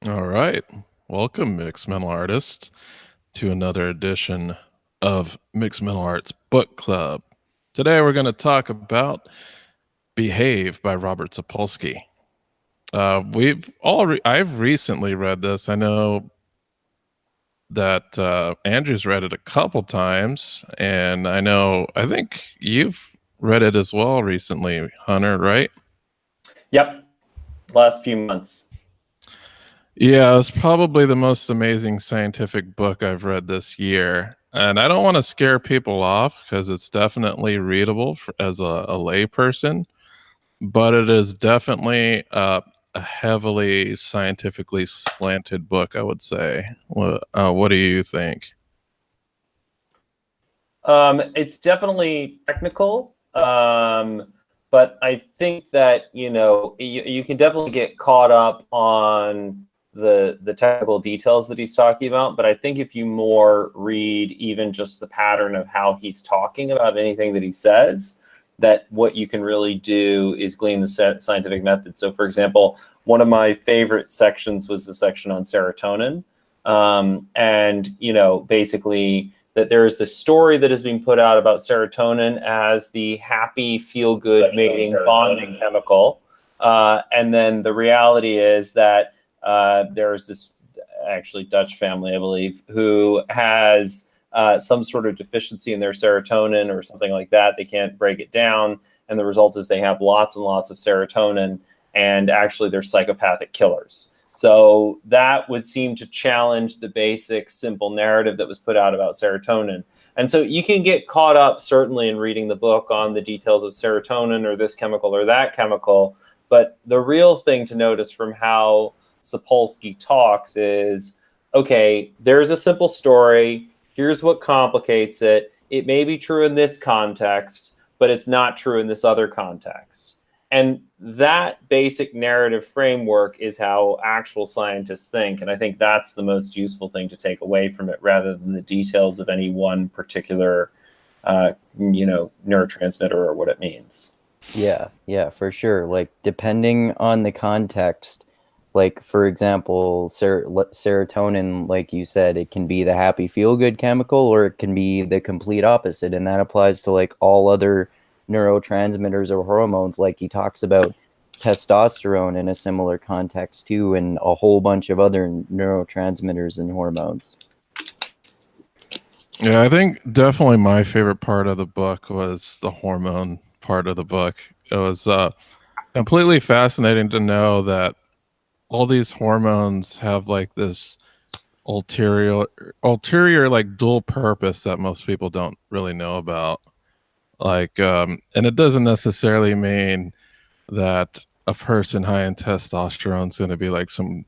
All right. Welcome, Mixed Mental Artists, to another edition of Mixed Mental Arts Book Club. Today we're going to talk about Behave by Robert Sapolsky. I've recently read this. I know that Andrew's read it a couple times, and I think you've read it as well recently, Hunter, right? Yep, last few months. Yeah, it's probably the most amazing scientific book I've read this year. And I don't want to scare people off because it's definitely readable as a lay person, but it is definitely a heavily scientifically slanted book, I would say. What do you think? It's definitely technical, but I think that you can definitely get caught up on the technical details that he's talking about. But I think if you more read even just the pattern of how he's talking about anything that he says, that what you can really do is glean the scientific method. So, for example, one of my favorite sections was the section on serotonin, and basically that there is this story that is being put out about serotonin as the happy, feel-good mating bonding chemical. And then the reality is that there's this actually Dutch family, I believe, who has some sort of deficiency in their serotonin or something like that. They can't break it down. And the result is they have lots and lots of serotonin, and actually they're psychopathic killers. So that would seem to challenge the basic, simple narrative that was put out about serotonin. And so you can get caught up, certainly, in reading the book on the details of serotonin or this chemical or that chemical. But the real thing to notice from how Sapolsky talks is, okay, there's a simple story. Here's what complicates it. It may be true in this context, but it's not true in this other context. And that basic narrative framework is how actual scientists think. And I think that's the most useful thing to take away from it, rather than the details of any one particular, neurotransmitter or what it means. Yeah, for sure. Like, depending on the context, like, for example, serotonin, like you said, it can be the happy feel-good chemical, or it can be the complete opposite. And that applies to, like, all other neurotransmitters or hormones. Like, he talks about testosterone in a similar context too, and a whole bunch of other neurotransmitters and hormones. Yeah, I think definitely my favorite part of the book was the hormone part of the book. It was completely fascinating to know that all these hormones have like this ulterior ulterior like dual purpose that most people don't really know about. Like and it doesn't necessarily mean that a person high in testosterone is going to be like some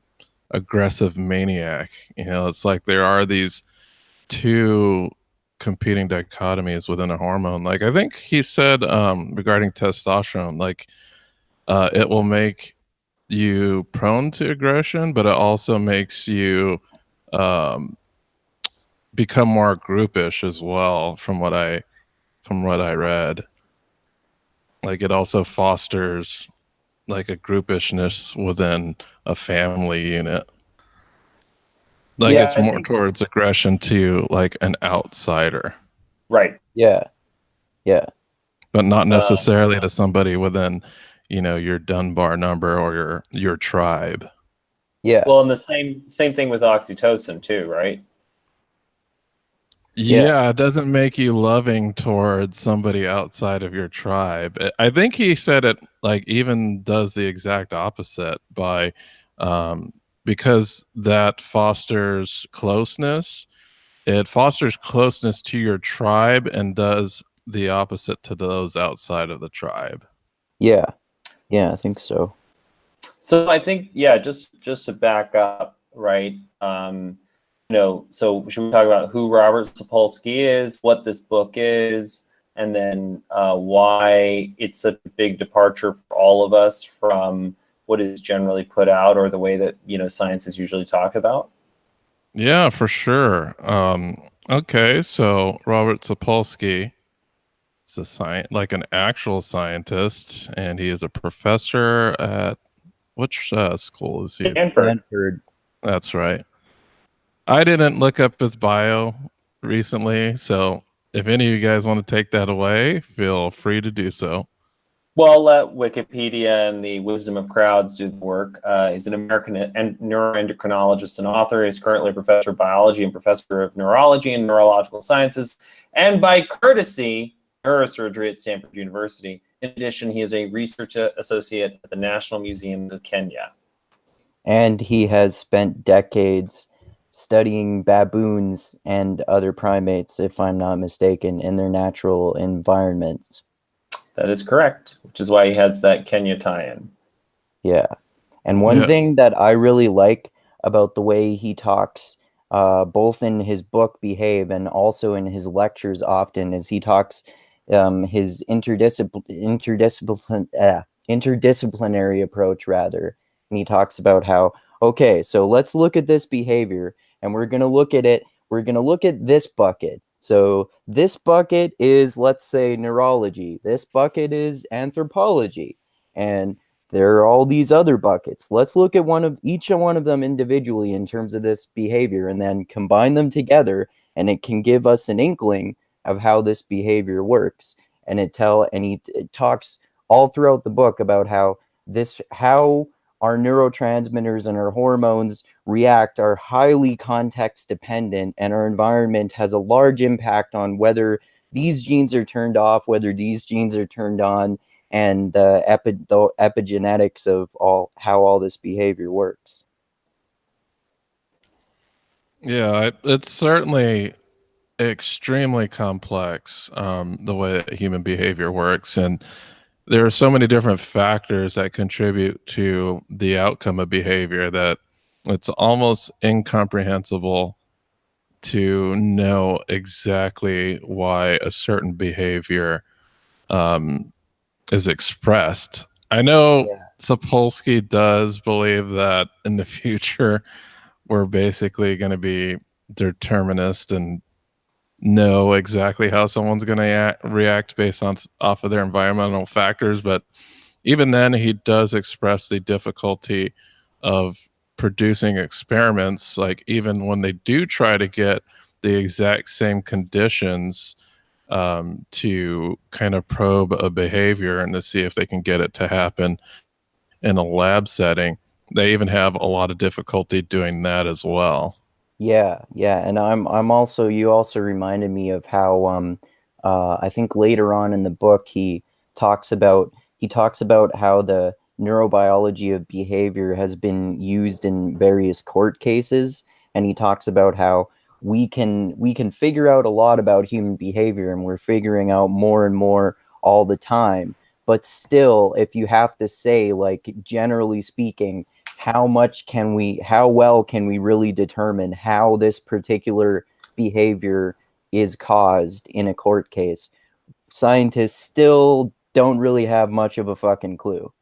aggressive maniac. It's like there are these two competing dichotomies within a hormone. Like I think he said regarding testosterone, like it will make you prone to aggression, but it also makes you um, become more groupish as well. From what I read, like it also fosters like a groupishness within a family unit. Like Yeah, it's I more think, towards aggression to like an outsider, right. Yeah, yeah, but not Uh, necessarily to somebody within, your Dunbar number or your tribe. yeah, well, and the same thing with oxytocin too, right? yeah, Yeah, it doesn't make you loving towards somebody outside of your tribe. I think he said it like even does the exact opposite by um because that fosters closeness. It fosters closeness to your tribe and does the opposite to those outside of the tribe. yeah, yeah. I think so. So I think, yeah, just to back up, right? So should we talk about who Robert Sapolsky is, what this book is, and then why it's such a big departure for all of us from what is generally put out or the way that science is usually talked about? Yeah, for sure. Okay, so Robert Sapolsky is a like an actual scientist, and he is a professor at which school is he? Stanford. Stanford. That's right. I didn't look up his bio recently, so if any of you guys want to take that away, feel free to do so. Well, I'll let Wikipedia and the wisdom of crowds do the work. He's an American neuroendocrinologist and author. He's currently a professor of biology and professor of neurology and neurological sciences, and by courtesy, neurosurgery at Stanford University. In addition, he is a research associate at the National Museums of Kenya. And he has spent decades studying baboons and other primates, if I'm not mistaken, in their natural environments. That is correct, which is why he has that Kenya tie-in. Yeah. And one thing that I really like about the way he talks, both in his book Behave and also in his lectures often, is he talks his interdisciplinary approach, rather. And he talks about how, okay, so let's look at this behavior, and we're going to look at it. We're going to look at this bucket. So this bucket is, let's say, neurology. This bucket is anthropology. And there are all these other buckets. Let's look at each one of them individually in terms of this behavior, and then combine them together, and it can give us an inkling of how this behavior works. And it talks all throughout the book about how our neurotransmitters and our hormones react are highly context dependent, and our environment has a large impact on whether these genes are turned off, whether these genes are turned on, and the epigenetics of how all this behavior works. Yeah, it's certainly extremely complex, the way that human behavior works, and there are so many different factors that contribute to the outcome of behavior that it's almost incomprehensible to know exactly why a certain behavior is expressed. I know Sapolsky does believe that in the future we're basically going to be determinist and know exactly how someone's going to react based off of their environmental factors, but even then he does express the difficulty of producing experiments, like even when they do try to get the exact same conditions to kind of probe a behavior and to see if they can get it to happen in a lab setting. They even have a lot of difficulty doing that as well. Yeah, and you also reminded me of how I think later on in the book he talks about how the neurobiology of behavior has been used in various court cases, and he talks about how we can figure out a lot about human behavior, and we're figuring out more and more all the time. But still, if you have to say, like, generally speaking, how well can we really determine how this particular behavior is caused in a court case? Scientists still don't really have much of a fucking clue.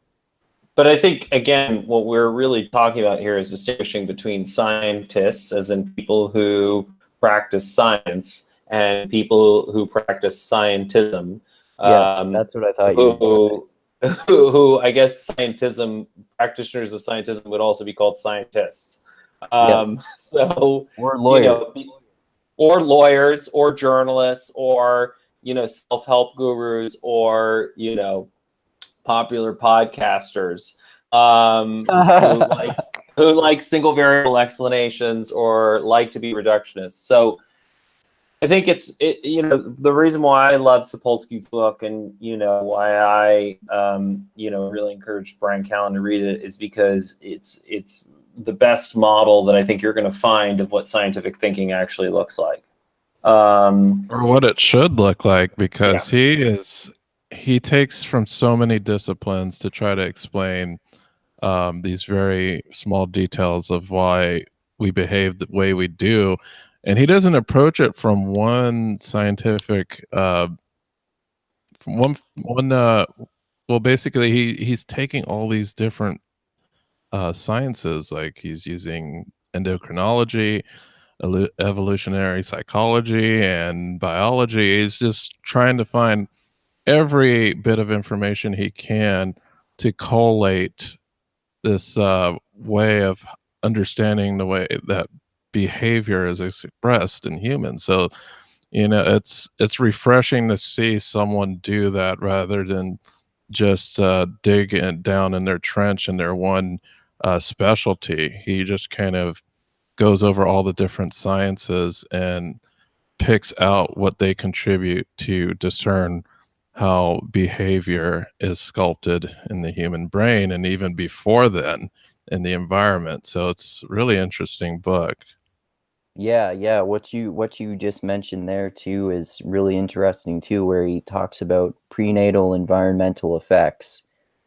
But I think, again, what we're really talking about here is distinguishing between scientists, as in people who practice science, and people who practice scientism. Yes, that's what I thought. Who I guess practitioners of scientism would also be called scientists. So, or lawyers, or lawyers, or journalists, or self-help gurus, or popular podcasters who like single variable explanations or like to be reductionists. So I think the reason why I love Sapolsky's book, and why I really encouraged Brian Callen to read it, is because it's the best model that I think you're going to find of what scientific thinking actually looks like, or what it should look like, because he takes from so many disciplines to try to explain these very small details of why we behave the way we do. And he doesn't approach it from one scientific, well, basically he's taking all these different sciences, like he's using endocrinology, evolutionary psychology, and biology. He's just trying to find every bit of information he can to collate this way of understanding the way that behavior is expressed in humans. So, it's refreshing to see someone do that rather than just dig down in their trench in their one specialty. He just kind of goes over all the different sciences and picks out what they contribute to discern how behavior is sculpted in the human brain, and even before then in the environment. So it's a really interesting book. Yeah. What you just mentioned there too is really interesting too, where he talks about prenatal environmental effects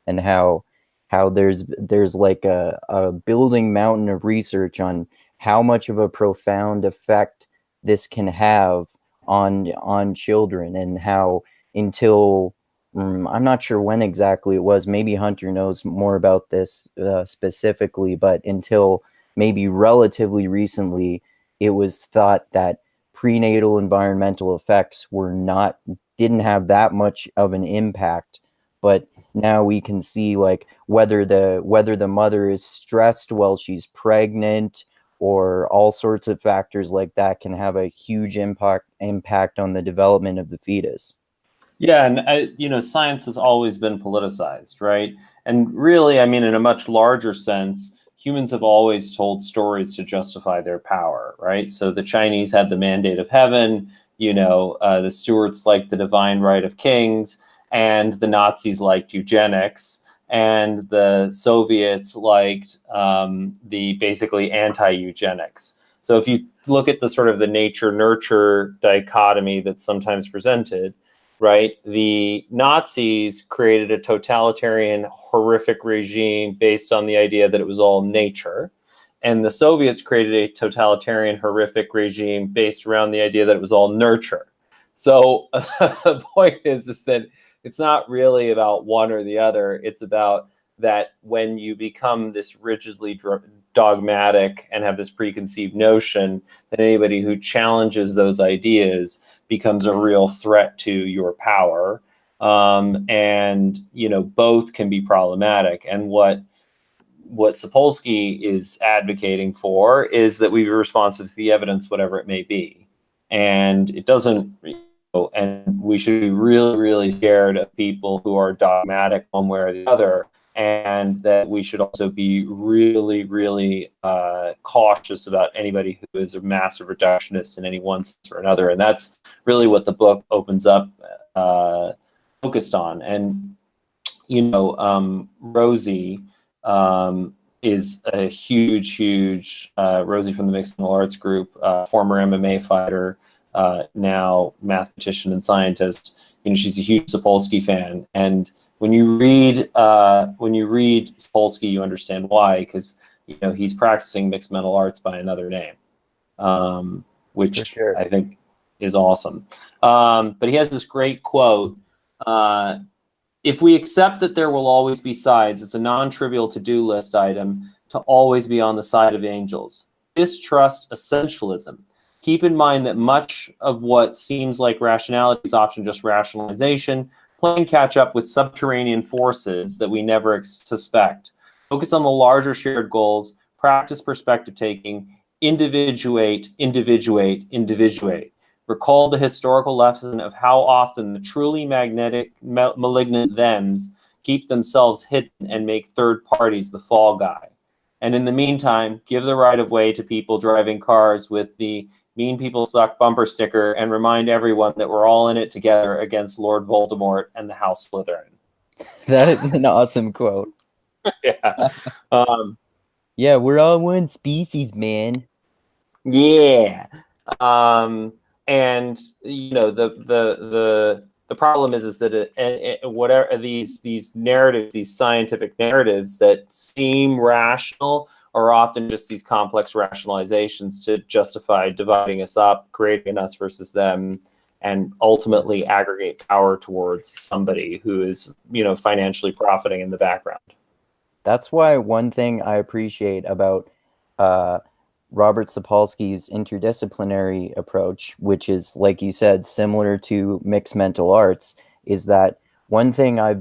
and how there's like a building mountain of research on how much of a profound effect this can have on children, and how until I'm not sure when exactly it was. Maybe Hunter knows more about this specifically, but until maybe relatively recently, it was thought that prenatal environmental effects didn't have that much of an impact. But now we can see, like, whether the mother is stressed while she's pregnant, or all sorts of factors like that can have a huge impact on the development of the fetus. Yeah, and science has always been politicized, right? And really, I mean, in a much larger sense, humans have always told stories to justify their power, right? So the Chinese had the mandate of heaven, the Stuarts liked the divine right of kings, and the Nazis liked eugenics, and the Soviets liked the basically anti-eugenics. So if you look at the sort of the nature-nurture dichotomy that's sometimes presented, right? The Nazis created a totalitarian, horrific regime based on the idea that it was all nature. And the Soviets created a totalitarian, horrific regime based around the idea that it was all nurture. So the point is that it's not really about one or the other. It's about that when you become this rigidly dogmatic and have this preconceived notion, that anybody who challenges those ideas becomes a real threat to your power. And both can be problematic. And what Sapolsky is advocating for is that we be responsive to the evidence, whatever it may be. And it doesn't, and we should be really, really scared of people who are dogmatic one way or the other. And that we should also be really, really cautious about anybody who is a massive reductionist in any one sense or another. And that's really what the book opens up, focused on. And, Rosie is a huge, Rosie from the Mixed Martial Arts Group, former MMA fighter, now mathematician and scientist. She's a huge Sapolsky fan. And when you read Sapolsky, you understand why, because he's practicing mixed martial arts by another name, which sure. I think is awesome. But he has this great quote: "If we accept that there will always be sides, it's a non-trivial to-do list item to always be on the side of angels. Distrust essentialism. Keep in mind that much of what seems like rationality is often just rationalization, playing catch up with subterranean forces that we never suspect. Focus on the larger shared goals, practice perspective taking, individuate. Recall the historical lesson of how often the truly malignant thems keep themselves hidden and make third parties the fall guy. And in the meantime, give the right of way to people driving cars with the mean people suck bumper sticker, and remind everyone that we're all in it together against Lord Voldemort and the House Slytherin." That is an awesome quote. Yeah. Yeah, we're all one species, man. Yeah. And the problem is that whatever these narratives, these scientific narratives that seem rational, are often just these complex rationalizations to justify dividing us up, creating us versus them, and ultimately aggregate power towards somebody who is financially profiting in the background. That's why one thing I appreciate about Robert Sapolsky's interdisciplinary approach, which is, like you said, similar to mixed mental arts, is that one thing I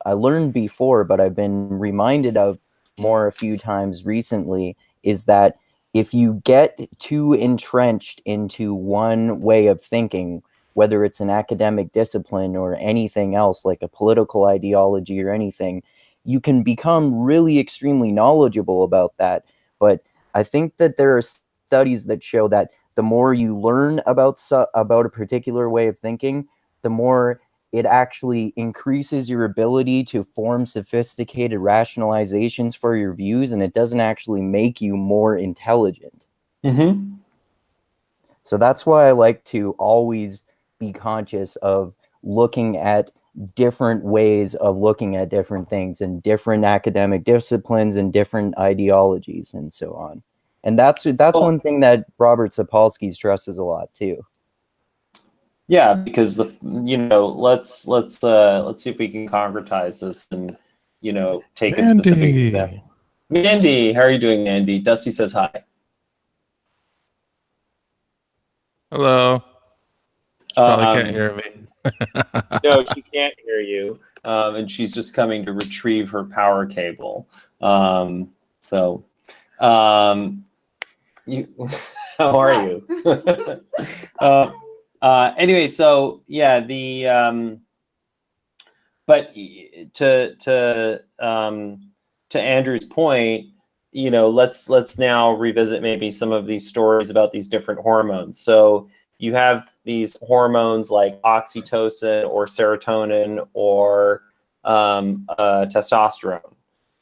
learned before, but I've been reminded of more a few times recently is that if you get too entrenched into one way of thinking, whether it's an academic discipline or anything else like a political ideology or anything, you can become really extremely knowledgeable about that. But I think that there are studies that show that the more you learn about a particular way of thinking, the more it actually increases your ability to form sophisticated rationalizations for your views, and it doesn't actually make you more intelligent. Mm-hmm. So that's why I like to always be conscious of looking at different ways of looking at different things and different academic disciplines and different ideologies and so on. And that's one thing that Robert Sapolsky stresses a lot too. Yeah, because let's see if we can concretize this and take a specific Mandy. example. Mandy, how are you doing, Mandy? Dusty says hi. Hello. She probably can't hear me. No, she can't hear you, and she's just coming to retrieve her power cable. You, how are you? Anyway, so yeah, but to Andrew's point, let's now revisit maybe some of these stories about these different hormones. So you have these hormones like oxytocin or serotonin or testosterone.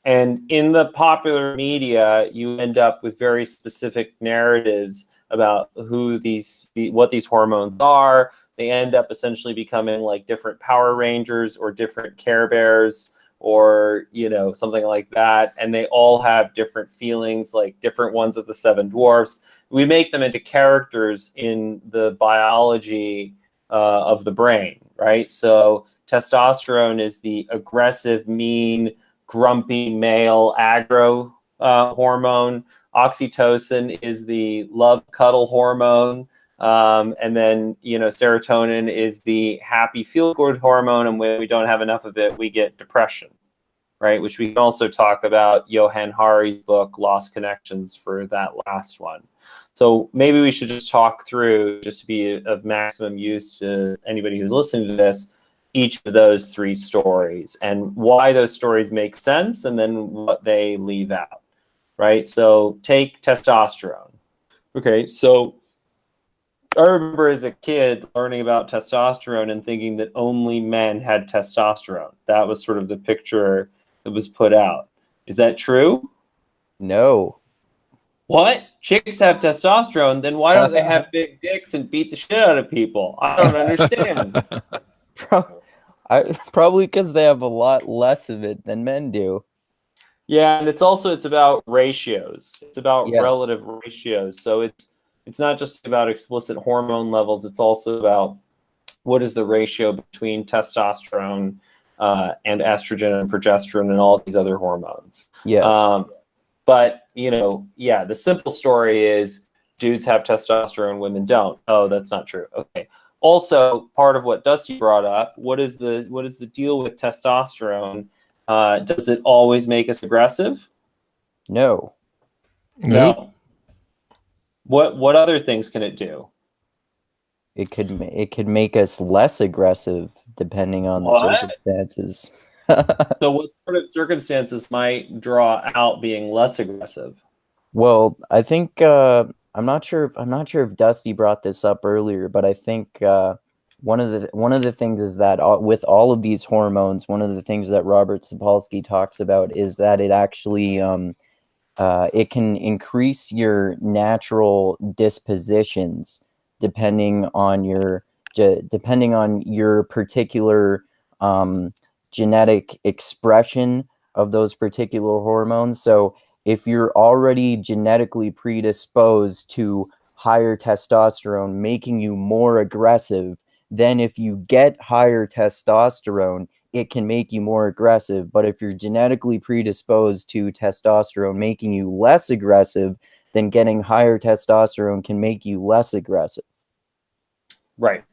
And in the popular media, you end up with very specific narratives about what these hormones are. They end up essentially becoming like different Power Rangers or different Care Bears or something like that, and they all have different feelings, like different ones of the Seven Dwarfs. We make them into characters in the biology of the brain, right? So testosterone is the aggressive, mean, grumpy male aggro hormone. Oxytocin is the love cuddle hormone. And then, serotonin is the happy feel good hormone. And when we don't have enough of it, we get depression, right? Which we can also talk about Johann Hari's book, Lost Connections, for that last one. So maybe we should just talk through, just to be of maximum use to anybody who's listening to this, each of those three stories and why those stories make sense and then what they leave out, right? So take testosterone. Okay, so I remember as a kid learning about testosterone and thinking that only men had testosterone. That was sort of the picture that was put out. Is that true? No. What? Chicks have testosterone, then why don't they have big dicks and beat the shit out of people? I don't understand. Probably because they have a lot less of it than men do. Yeah, and it's about ratios. It's about Yes. relative ratios. So it's not just about explicit hormone levels. It's also about what is the ratio between testosterone and estrogen and progesterone and all these other hormones. Yes. But the simple story is dudes have testosterone, women don't. Oh, that's not true. Okay. Also, part of what Dusty brought up, what is the deal with testosterone? Does it always make us aggressive? No. Nope. What other things can it do? It could make us less aggressive depending on the circumstances. So what sort of circumstances might draw out being less aggressive? Well, I think I'm not sure if Dusty brought this up earlier, but I think one of the things is that with all of these hormones, one of the things that Robert Sapolsky talks about is that it actually it can increase your natural dispositions depending on your particular genetic expression of those particular hormones. So if you're already genetically predisposed to higher testosterone, making you more aggressive, then if you get higher testosterone, it can make you more aggressive. But if you're genetically predisposed to testosterone making you less aggressive, then getting higher testosterone can make you less aggressive. Right.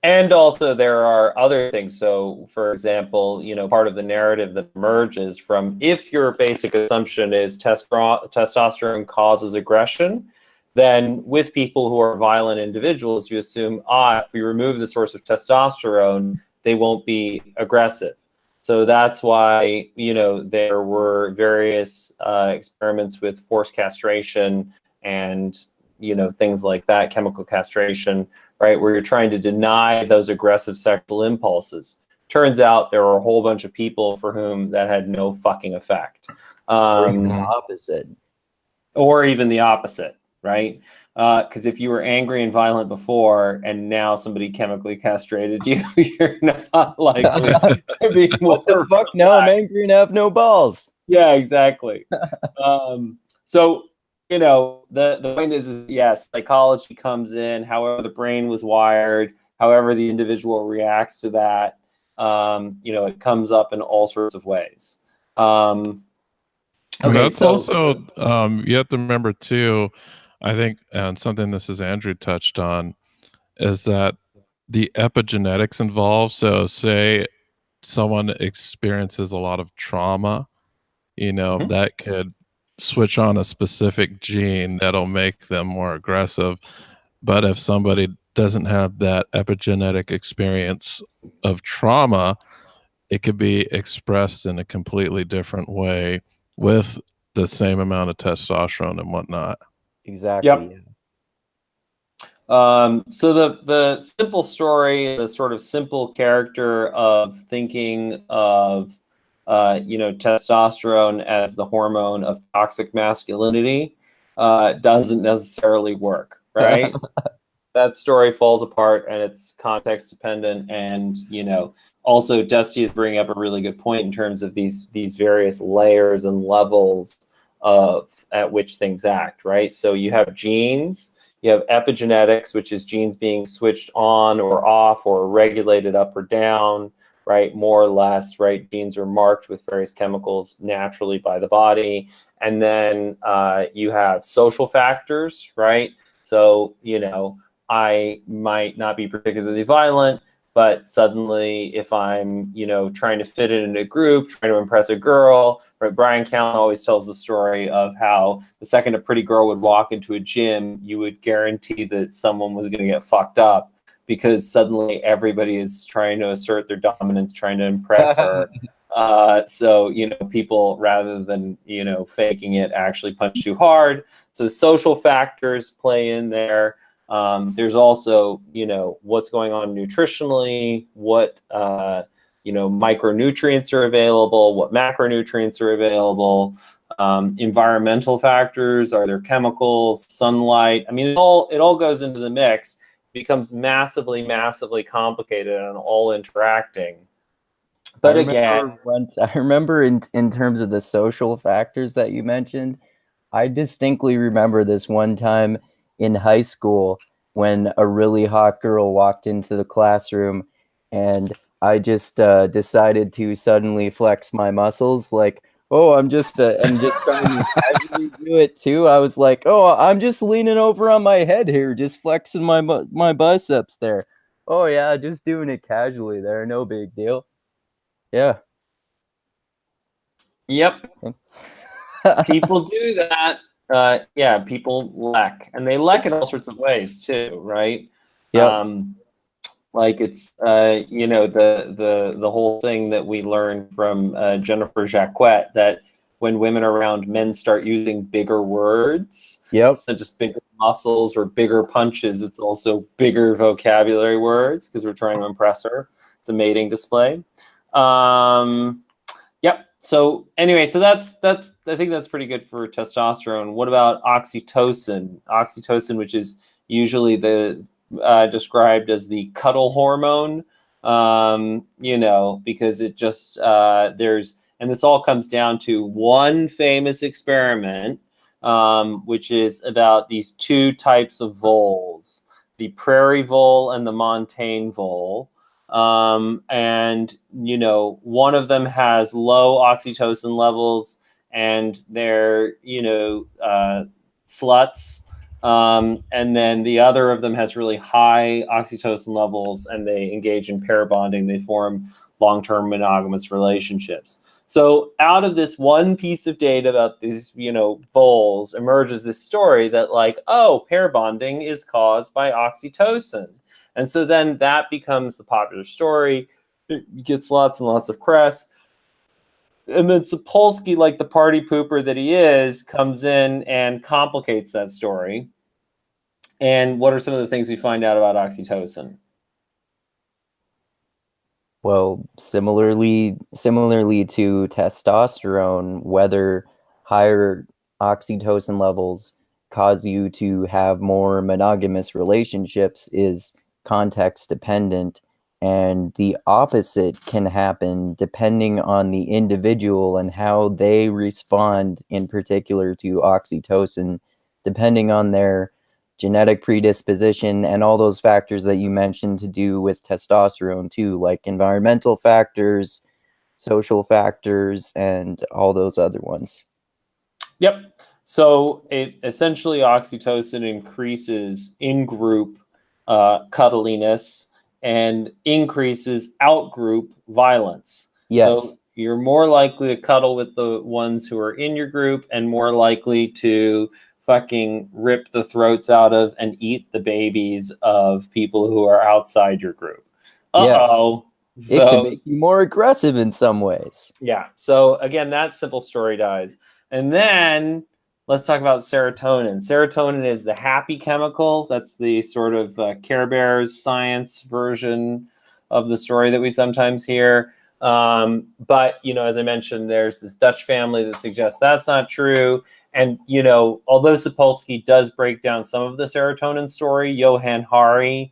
And also there are other things. So for example, part of the narrative that emerges from, if your basic assumption is testosterone causes aggression, then with people who are violent individuals, you assume, if we remove the source of testosterone, they won't be aggressive. So that's why, there were various experiments with forced castration and, things like that, chemical castration, right, where you're trying to deny those aggressive sexual impulses. Turns out there were a whole bunch of people for whom that had no fucking effect. Or even the opposite. Or even the opposite, right? Because if you were angry and violent before, and now somebody chemically castrated you, you're not likely to be more. What the fuck? No, I'm angry and have no balls. Yeah, exactly. So, the point is, yes, psychology comes in, however the brain was wired, however the individual reacts to that, it comes up in all sorts of ways. And that's also, you have to remember too, I think, and something this is Andrew touched on, is that the epigenetics involved. So say someone experiences a lot of trauma, that could switch on a specific gene that'll make them more aggressive. But if somebody doesn't have that epigenetic experience of trauma, it could be expressed in a completely different way with the same amount of testosterone and whatnot. Exactly. Yep. So the simple story, the sort of simple character of thinking of testosterone as the hormone of toxic masculinity doesn't necessarily work, right? That story falls apart, and it's context dependent. And also Dusty is bringing up a really good point in terms of these various layers and levels at which things act, right? So you have genes. You have epigenetics, which is genes being switched on or off or regulated up or down, right? More or less, right? Genes are marked with various chemicals naturally by the body. And then you have social factors, right? So, I might not be particularly violent, but suddenly if I'm, trying to fit in a group, trying to impress a girl, right? Brian Callen always tells the story of how the second a pretty girl would walk into a gym, you would guarantee that someone was going to get fucked up, because suddenly everybody is trying to assert their dominance, trying to impress her. So, people, rather than, faking it, actually punch too hard. So the social factors play in there. There's also, what's going on nutritionally, what, micronutrients are available, what macronutrients are available, environmental factors, are there chemicals, sunlight? I mean, it all goes into the mix, becomes massively, massively complicated and all interacting. But I remember in terms of the social factors that you mentioned, I distinctly remember this one time in high school when a really hot girl walked into the classroom, and I just decided to suddenly flex my muscles, like, oh, I'm just trying to casually do it too. I was like, oh, I'm just leaning over on my head here, just flexing my biceps there. Oh yeah, just doing it casually there, no big deal. Yeah. Yep. People do that. Yeah, people leck, and they leck in all sorts of ways too, right? Yeah. Like it's the whole thing that we learned from Jennifer Jacquet, that when women around men start using bigger words, so just bigger muscles or bigger punches, it's also bigger vocabulary words, because we're trying to impress her. It's a mating display. Yep. So anyway, so that's I think that's pretty good for testosterone. What about oxytocin? Oxytocin, which is usually described as the cuddle hormone, because it just and this all comes down to one famous experiment, which is about these two types of voles, the prairie vole and the montane vole. And one of them has low oxytocin levels, and they're sluts, And then the other of them has really high oxytocin levels, and they engage in pair bonding. They form long-term monogamous relationships. So out of this one piece of data about these, voles emerges this story that like, oh, pair bonding is caused by oxytocin. And so then that becomes the popular story. It gets lots and lots of press. And then Sapolsky, like the party pooper that he is, comes in and complicates that story. And what are some of the things we find out about oxytocin? Well, similarly to testosterone, whether higher oxytocin levels cause you to have more monogamous relationships is context dependent, and the opposite can happen depending on the individual and how they respond in particular to oxytocin, depending on their genetic predisposition and all those factors that you mentioned to do with testosterone too, like environmental factors, social factors, and all those other ones. Yep. So it essentially oxytocin increases in-group cuddliness and increases out-group violence. Yes. So you're more likely to cuddle with the ones who are in your group and more likely to fucking rip the throats out of and eat the babies of people who are outside your group. Uh-oh. Yes. It can make you more aggressive in some ways. Yeah. So again, that simple story dies. And then let's talk about serotonin. Serotonin is the happy chemical. That's the sort of Care Bears science version of the story that we sometimes hear. But, as I mentioned, there's this Dutch family that suggests that's not true. And, although Sapolsky does break down some of the serotonin story, Johann Hari,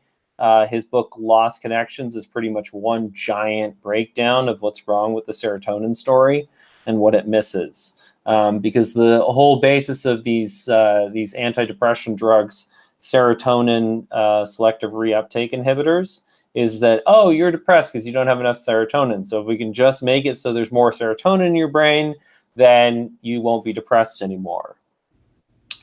his book Lost Connections is pretty much one giant breakdown of what's wrong with the serotonin story and what it misses. Because the whole basis of these antidepressant drugs, serotonin selective reuptake inhibitors, is that, oh, you're depressed because you don't have enough serotonin. So if we can just make it so there's more serotonin in your brain, then you won't be depressed anymore.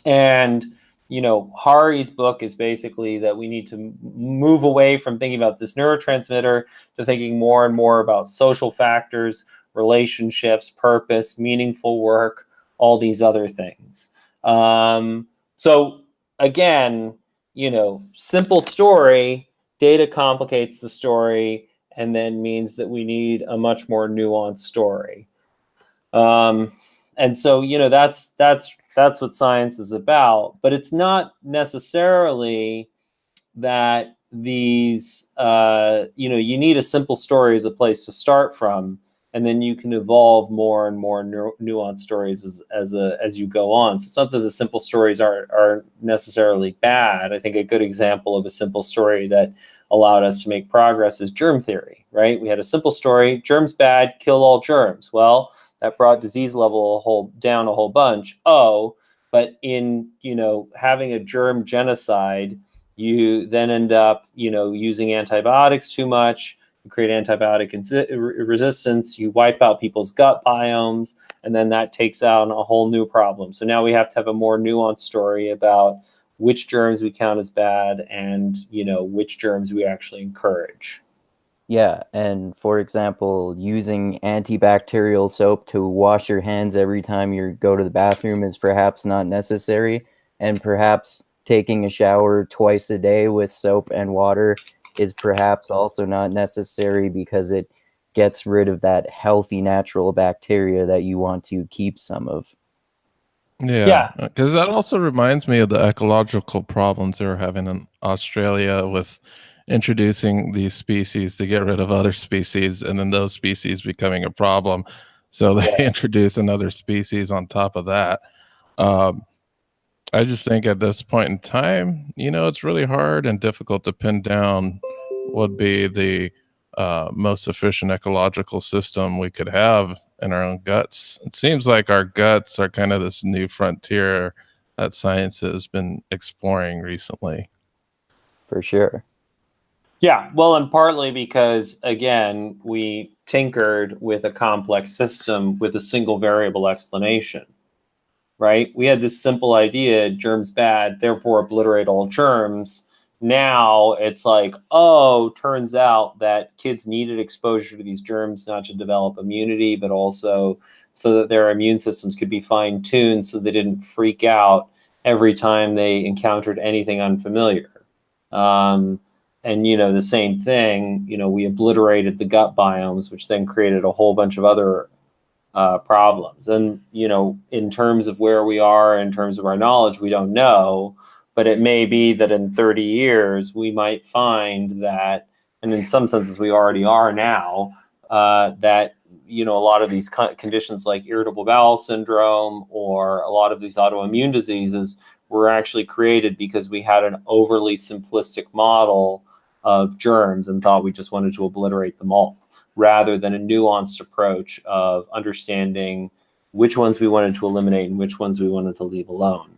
And, Hari's book is basically that we need to move away from thinking about this neurotransmitter to thinking more and more about social factors, relationships, purpose, meaningful work, all these other things. So again, simple story, data complicates the story, and then means that we need a much more nuanced story. And so, that's what science is about, but it's not necessarily that these, you need a simple story as a place to start from, and then you can evolve more and more nuanced stories as you go on. So it's not that the simple stories are necessarily bad. I think a good example of a simple story that allowed us to make progress is germ theory, right? We had a simple story, germs bad, kill all germs. Well, that brought disease level down a whole bunch. Oh, but in, having a germ genocide, you then end up, using antibiotics too much. You create antibiotic resistance. You wipe out people's gut biomes, and then that takes out a whole new problem. So now we have to have a more nuanced story about which germs we count as bad and, which germs we actually encourage. Yeah, and for example, using antibacterial soap to wash your hands every time you go to the bathroom is perhaps not necessary, and perhaps taking a shower twice a day with soap and water is perhaps also not necessary because it gets rid of that healthy natural bacteria that you want to keep some of. Yeah, because that also reminds me of the ecological problems they were having in Australia with introducing these species to get rid of other species, and then those species becoming a problem. So they introduced another species on top of that. I just think at this point in time, it's really hard and difficult to pin down what would be the most efficient ecological system we could have in our own guts. It seems like our guts are kind of this new frontier that science has been exploring recently. For sure. Yeah, well, and partly because, again, we tinkered with a complex system with a single variable explanation, right? We had this simple idea, germs bad, therefore obliterate all germs. Now it's like, oh, turns out that kids needed exposure to these germs not to develop immunity, but also so that their immune systems could be fine-tuned so they didn't freak out every time they encountered anything unfamiliar. And, the same thing, we obliterated the gut biomes, which then created a whole bunch of other problems. And, in terms of where we are, in terms of our knowledge, we don't know. But it may be that in 30 years, we might find that, and in some senses we already are now, that, a lot of these conditions like irritable bowel syndrome or a lot of these autoimmune diseases were actually created because we had an overly simplistic model of germs and thought we just wanted to obliterate them all, rather than a nuanced approach of understanding which ones we wanted to eliminate and which ones we wanted to leave alone.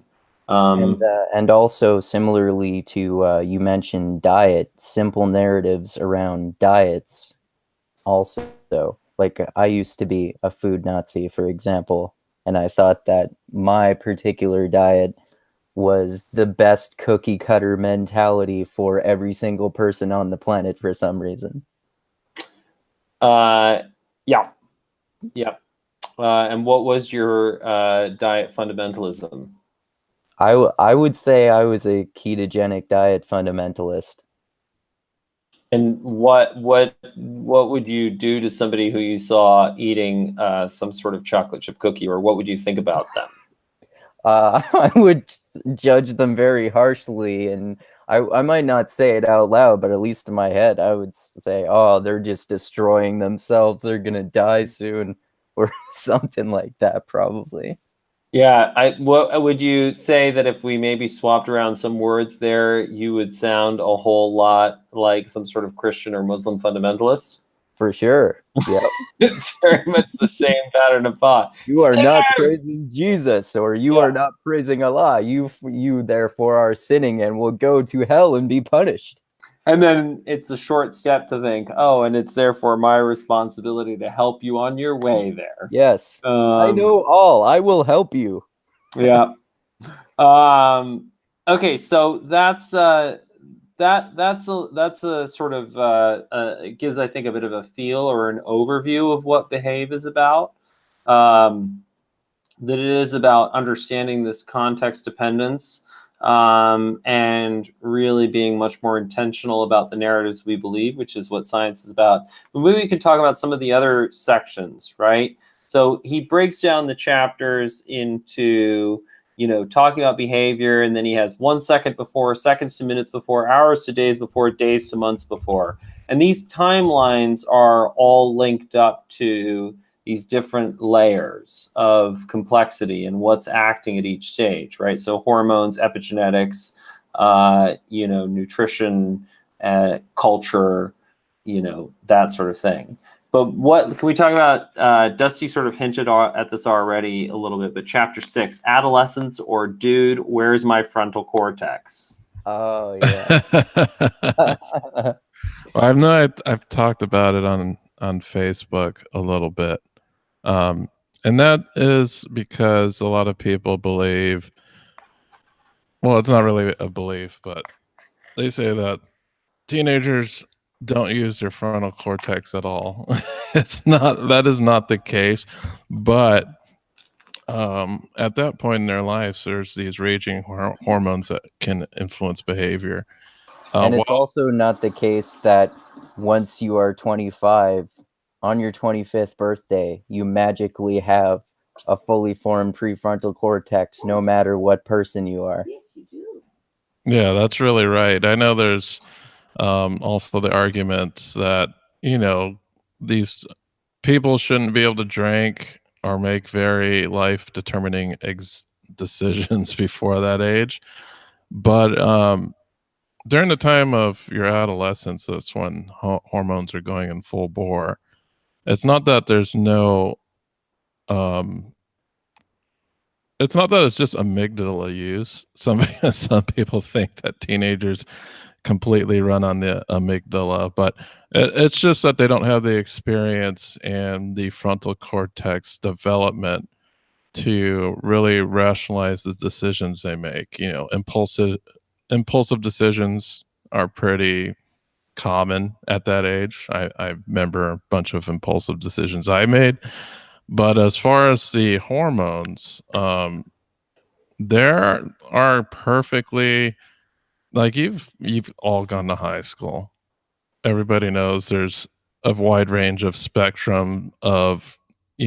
And also similarly to you mentioned diet, simple narratives around diets also. Like I used to be a food Nazi, for example, and I thought that my particular diet was the best cookie cutter mentality for every single person on the planet for some reason. Yeah. And what was your diet fundamentalism? I would say I was a ketogenic diet fundamentalist. And what would you do to somebody who you saw eating some sort of chocolate chip cookie, or what would you think about them? I would judge them very harshly, and I might not say it out loud, but at least in my head, I would say, "Oh, they're just destroying themselves. They're gonna die soon," or something like that, probably. Yeah, what would you say that if we maybe swapped around some words there, you would sound a whole lot like some sort of Christian or Muslim fundamentalist? For sure. Yep. It's very much the same pattern of thought. You are not praising Jesus, or you are not praising Allah. You therefore are sinning and will go to hell and be punished. And then it's a short step to think, oh, and it's therefore my responsibility to help you on your way there. Yes. I know all. I will help you. Yeah. Okay, so that's a sort of it gives, I think, a bit of a feel or an overview of what Behave is about. That it is about understanding this context dependence and really being much more intentional about the narratives we believe, which is what science is about. But maybe we could talk about some of the other sections, right? So he breaks down the chapters into, talking about behavior, and then he has 1 second before, seconds to minutes before, hours to days before, days to months before. And these timelines are all linked up to these different layers of complexity and what's acting at each stage, right? So hormones, epigenetics, nutrition, culture, that sort of thing. But what can we talk about? Dusty sort of hinted at this already a little bit, but chapter 6, adolescence, or dude, where's my frontal cortex? Oh yeah. Well, I've talked about it on Facebook a little bit. And that is because a lot of people believe, well, it's not really a belief, but they say that teenagers don't use their frontal cortex at all. That is not the case. But at that point in their lives, there's these raging hormones that can influence behavior. And it's also not the case that once you are 25, on your 25th birthday, you magically have a fully formed prefrontal cortex, no matter what person you are. Yes, you do. Yeah, that's really right. I know there's also the argument that, these people shouldn't be able to drink or make very life-determining decisions before that age. But during the time of your adolescence, that's when hormones are going in full bore. It's not that there's no, it's not that it's just amygdala use. Some people think that teenagers completely run on the amygdala, but it's just that they don't have the experience and the frontal cortex development to really rationalize the decisions they make. Impulsive decisions are pretty common at that age. I remember a bunch of impulsive decisions I made. But as far as the hormones, there are perfectly, like, you've all gone to high school. Everybody knows there's a wide range of spectrum of,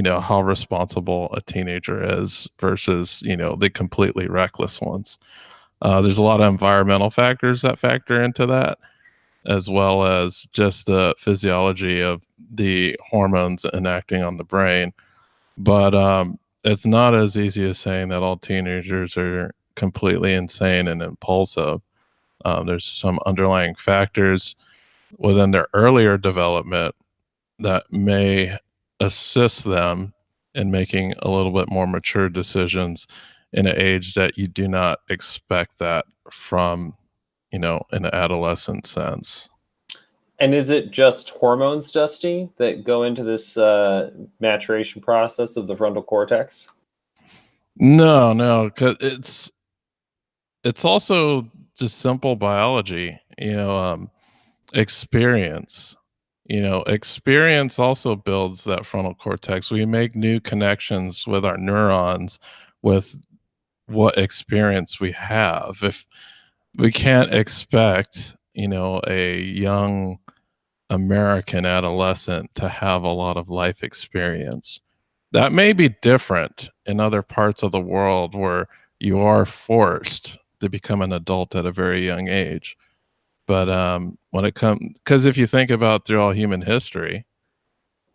how responsible a teenager is versus, the completely reckless ones. There's a lot of environmental factors that factor into that, as well as just the physiology of the hormones enacting on the brain. But it's not as easy as saying that all teenagers are completely insane and impulsive. There's some underlying factors within their earlier development that may assist them in making a little bit more mature decisions in an age that you do not expect that from, an adolescent sense. And is it just hormones, Dusty, that go into this maturation process of the frontal cortex? No, because it's also just simple biology, experience. Experience also builds that frontal cortex. We make new connections with our neurons with what experience we have. If we can't expect, a young American adolescent to have a lot of life experience. That may be different in other parts of the world where you are forced to become an adult at a very young age. But when it comes, because if you think about through all human history,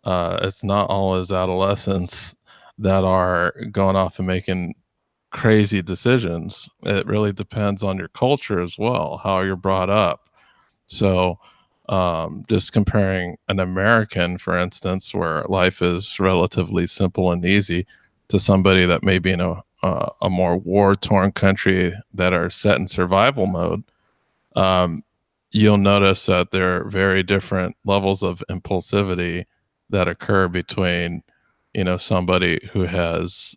it's not always adolescents that are going off and making crazy decisions. It really depends on your culture as well, how you're brought up. So, just comparing an American, for instance, where life is relatively simple and easy, to somebody that may be in a more war-torn country that are set in survival mode, um, you'll notice that there are very different levels of impulsivity that occur between, somebody who has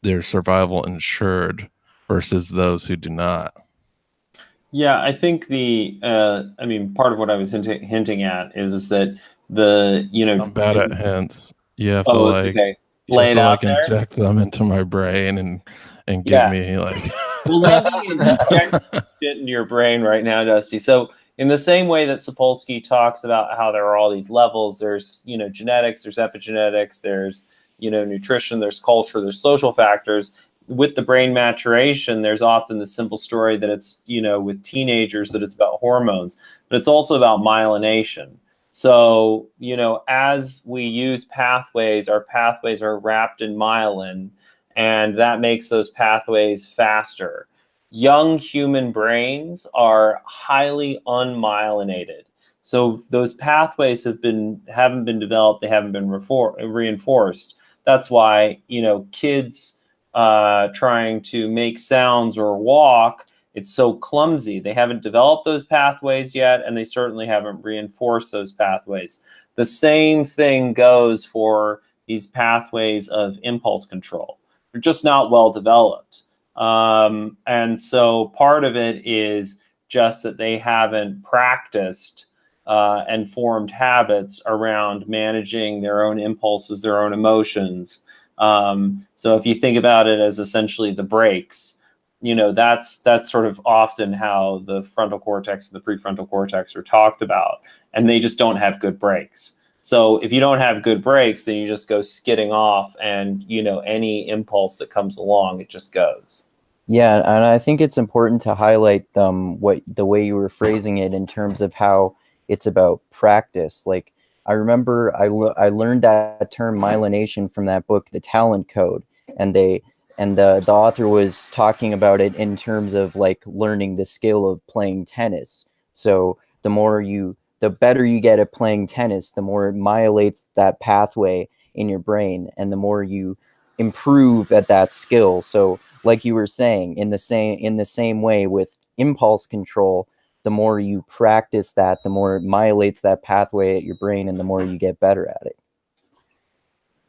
their survival insured versus those who do not. Yeah, I think I mean, part of what I was hinting at is that I'm bad at hints. You have to oh, it's like okay. Lay it out there. inject them into my brain and give Yeah. me like Well, let me inject shit into your brain right now, Dusty. So, in the same way that Sapolsky talks about how there are all these levels, there's genetics, there's epigenetics, there's nutrition, there's culture, there's social factors. With the brain maturation, there's often the simple story that it's with teenagers that it's about hormones, but it's also about myelination. So as we use pathways, our pathways are wrapped in myelin, and that makes those pathways faster. Young human brains are highly unmyelinated. So those pathways haven't been developed, they haven't been reinforced. That's why, kids trying to make sounds or walk, it's so clumsy. They haven't developed those pathways yet, and they certainly haven't reinforced those pathways. The same thing goes for these pathways of impulse control. They're just not well developed. And so part of it is just that they haven't practiced and formed habits around managing their own impulses, their own emotions. So if you think about it as essentially the brakes, that's sort of often how the frontal cortex and the prefrontal cortex are talked about, and they just don't have good brakes. So if you don't have good brakes, then you just go skidding off, and any impulse that comes along, it just goes. Yeah, and I think it's important to highlight what the way you were phrasing it in terms of how it's about practice. Like, I remember I learned that term myelination from that book, The Talent Code, and the author was talking about it in terms of like learning the skill of playing tennis. So the better you get at playing tennis, the more it myelates that pathway in your brain, and the more you improve at that skill. So like you were saying, in the same way with impulse control, the more you practice that, the more it myelates that pathway at your brain, and the more you get better at it.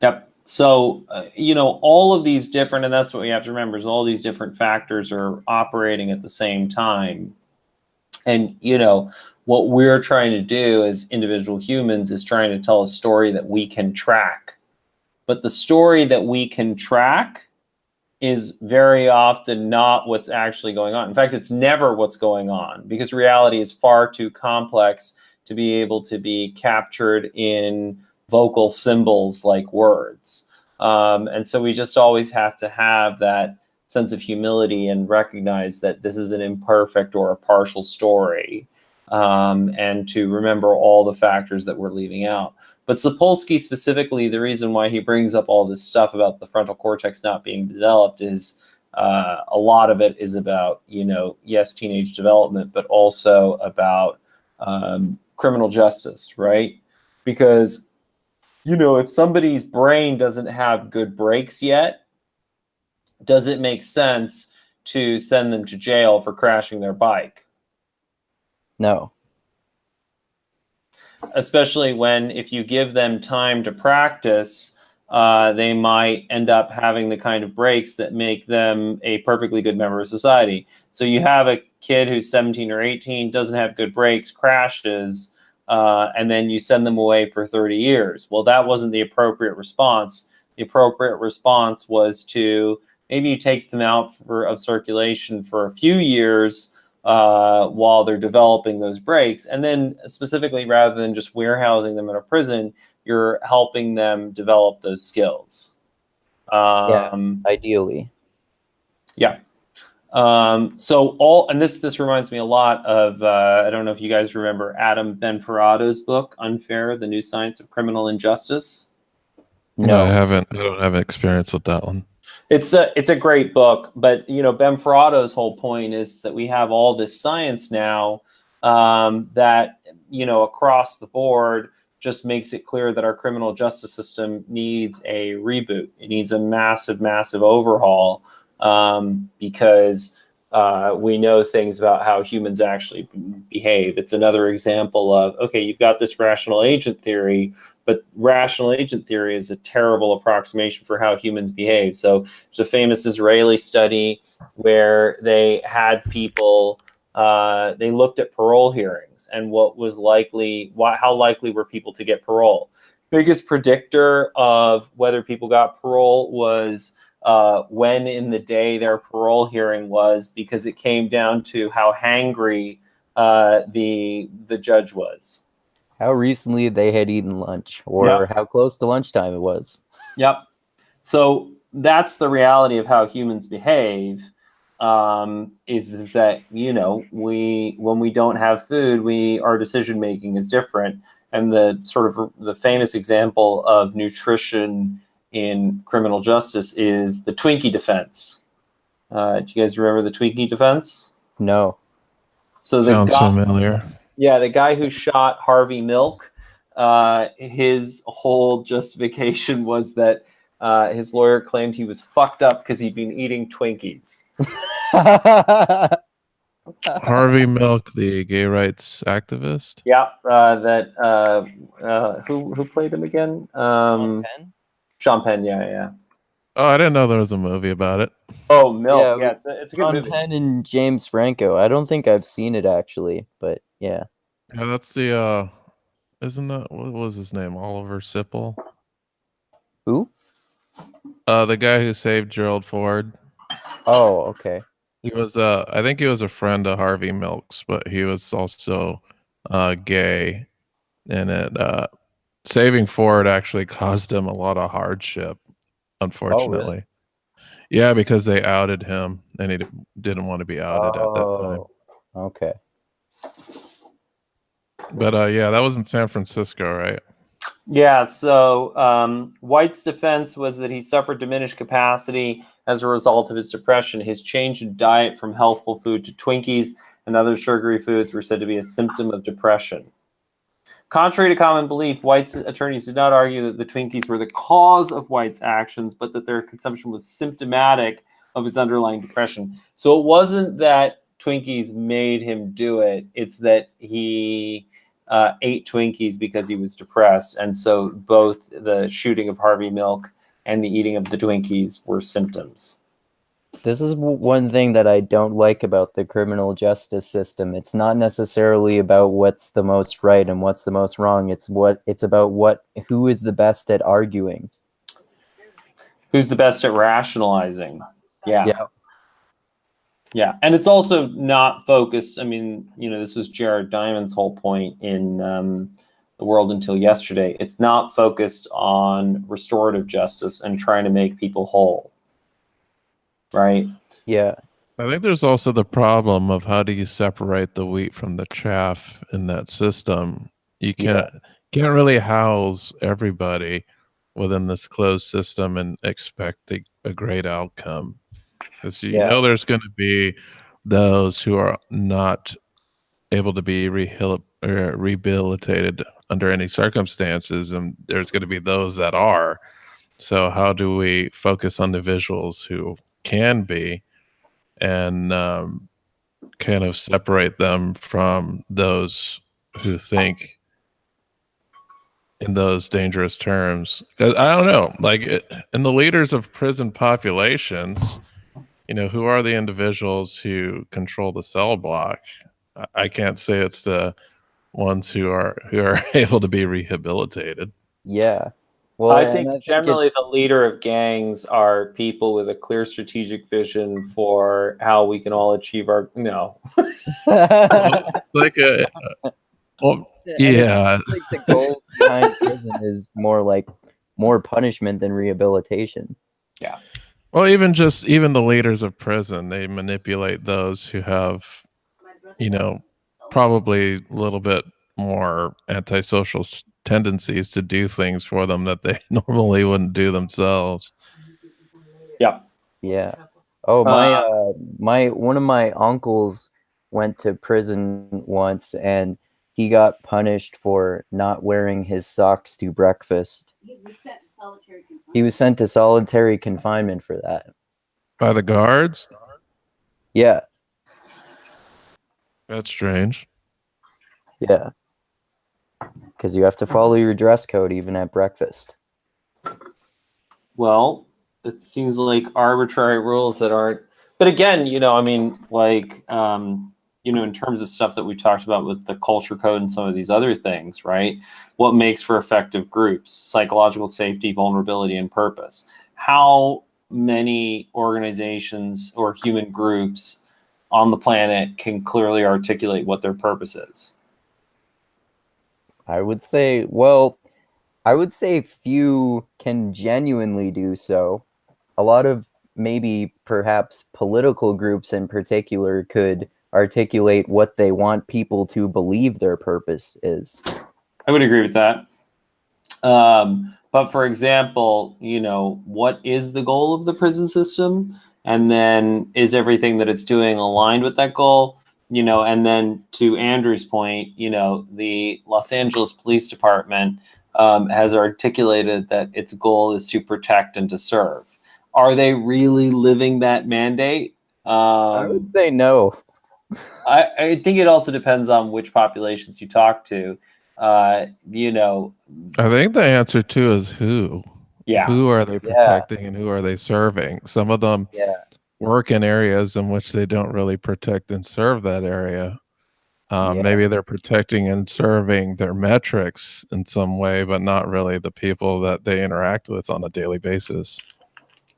Yep. So, all of these different, and that's what we have to remember, is all these different factors are operating at the same time. And, what we're trying to do as individual humans is trying to tell a story that we can track. But the story that we can track is very often not what's actually going on. In fact, it's never what's going on, because reality is far too complex to be able to be captured in vocal symbols like words. And so we just always have to have that sense of humility and recognize that this is an imperfect or a partial story, and to remember all the factors that we're leaving out. But Sapolsky specifically, the reason why he brings up all this stuff about the frontal cortex not being developed is a lot of it is about, yes, teenage development, but also about criminal justice, right? Because, if somebody's brain doesn't have good brakes yet, does it make sense to send them to jail for crashing their bike? No. Especially when, if you give them time to practice, they might end up having the kind of breaks that make them a perfectly good member of society. So you have a kid who's 17 or 18, doesn't have good breaks, crashes, and then you send them away for 30 years. Well, that wasn't the appropriate response. The appropriate response was to maybe you take them out of circulation for a few years while they're developing those breaks. And then specifically, rather than just warehousing them in a prison, you're helping them develop those skills. Ideally. Yeah. And this reminds me a lot of, I don't know if you guys remember Adam Benferrado's book, Unfair, The New Science of Criminal Injustice. No, I haven't. I don't have experience with that one. It's a great book, but Benferrado's whole point is that we have all this science now that across the board just makes it clear that our criminal justice system needs a reboot. It needs a massive, massive overhaul, because we know things about how humans actually behave. It's another example of, okay, you've got this rational agent theory, but rational agent theory is a terrible approximation for how humans behave. So there's a famous Israeli study where they had people, they looked at parole hearings and how likely were people to get parole. Biggest predictor of whether people got parole was when in the day their parole hearing was, because it came down to how hangry the judge was. How recently they had eaten lunch, or how close to lunchtime it was. Yep. So that's the reality of how humans behave. Is that when we don't have food, our decision making is different. And the famous example of nutrition in criminal justice is the Twinkie defense. Do you guys remember the Twinkie defense? No. So sounds familiar. Yeah, the guy who shot Harvey Milk, his whole justification was that his lawyer claimed he was fucked up because he'd been eating Twinkies. Harvey Milk, the gay rights activist. Yeah, who played him again? Sean Penn? Sean Penn, yeah. Oh, I didn't know there was a movie about it. Oh, Milk, yeah, it's a good movie. Sean Penn and James Franco. I don't think I've seen it actually, but yeah. Yeah, that's the isn't that, what was his name? Oliver Sipple? Who? The guy who saved Gerald Ford. Oh, okay. He was I think he was a friend of Harvey Milk's, but he was also gay, and it saving Ford actually caused him a lot of hardship, unfortunately. Oh, really? Yeah, because they outed him, and he didn't want to be outed at that time. Okay. But yeah, that was in San Francisco, right? Yeah, so White's defense was that he suffered diminished capacity as a result of his depression. His change in diet from healthful food to Twinkies and other sugary foods were said to be a symptom of depression. Contrary to common belief, White's attorneys did not argue that the Twinkies were the cause of White's actions, but that their consumption was symptomatic of his underlying depression. So it wasn't that Twinkies made him do it, it's that he ate Twinkies because he was depressed. And so both the shooting of Harvey Milk and the eating of the Twinkies were symptoms. This is one thing that I don't like about the criminal justice system. It's not necessarily about what's the most right and what's the most wrong. It's about who is the best at arguing. Who's the best at rationalizing? Yeah. Yeah, and it's also not focused. I mean, this was Jared Diamond's whole point in The World Until Yesterday. It's not focused on restorative justice and trying to make people whole, right? Yeah. I think there's also the problem of how do you separate the wheat from the chaff in that system. You can't really house everybody within this closed system and expect a great outcome. Because there's going to be those who are not able to be rehabilitated under any circumstances, and there's going to be those that are. So how do we focus on the visuals who can be, and kind of separate them from those who think in those dangerous terms? 'Cause I don't know, like in the leaders of prison populations, who are the individuals who control the cell block? I can't say it's the ones who are able to be rehabilitated. Yeah. Well, I think generally the leader of gangs are people with a clear strategic vision for how we can all achieve our Like yeah. Like the goal behind prison is more punishment than rehabilitation. Yeah. Well, even the leaders of prison, they manipulate those who have, probably a little bit more antisocial tendencies to do things for them that they normally wouldn't do themselves. Yeah. Yeah. Oh, one of my uncles went to prison once, and he got punished for not wearing his socks to breakfast. He was sent to solitary confinement for that. By the guards? Yeah. That's strange. Yeah. Because you have to follow your dress code even at breakfast. Well, it seems like arbitrary rules that aren't. But again, in terms of stuff that we talked about with the culture code and some of these other things, right? What makes for effective groups? Psychological safety, vulnerability, and purpose. How many organizations or human groups on the planet can clearly articulate what their purpose is? I would say few can genuinely do so. A lot of maybe perhaps political groups in particular could articulate what they want people to believe their purpose is. I would agree with that. But for example, what is the goal of the prison system? And then is everything that it's doing aligned with that goal? And then to Andrew's point, the Los Angeles Police Department has articulated that its goal is to protect and to serve. Are they really living that mandate? I would say no. I think it also depends on which populations you talk to. I think the answer too is who. Yeah. Who are they protecting and who are they serving? Some of them work in areas in which they don't really protect and serve that area. Maybe they're protecting and serving their metrics in some way, but not really the people that they interact with on a daily basis.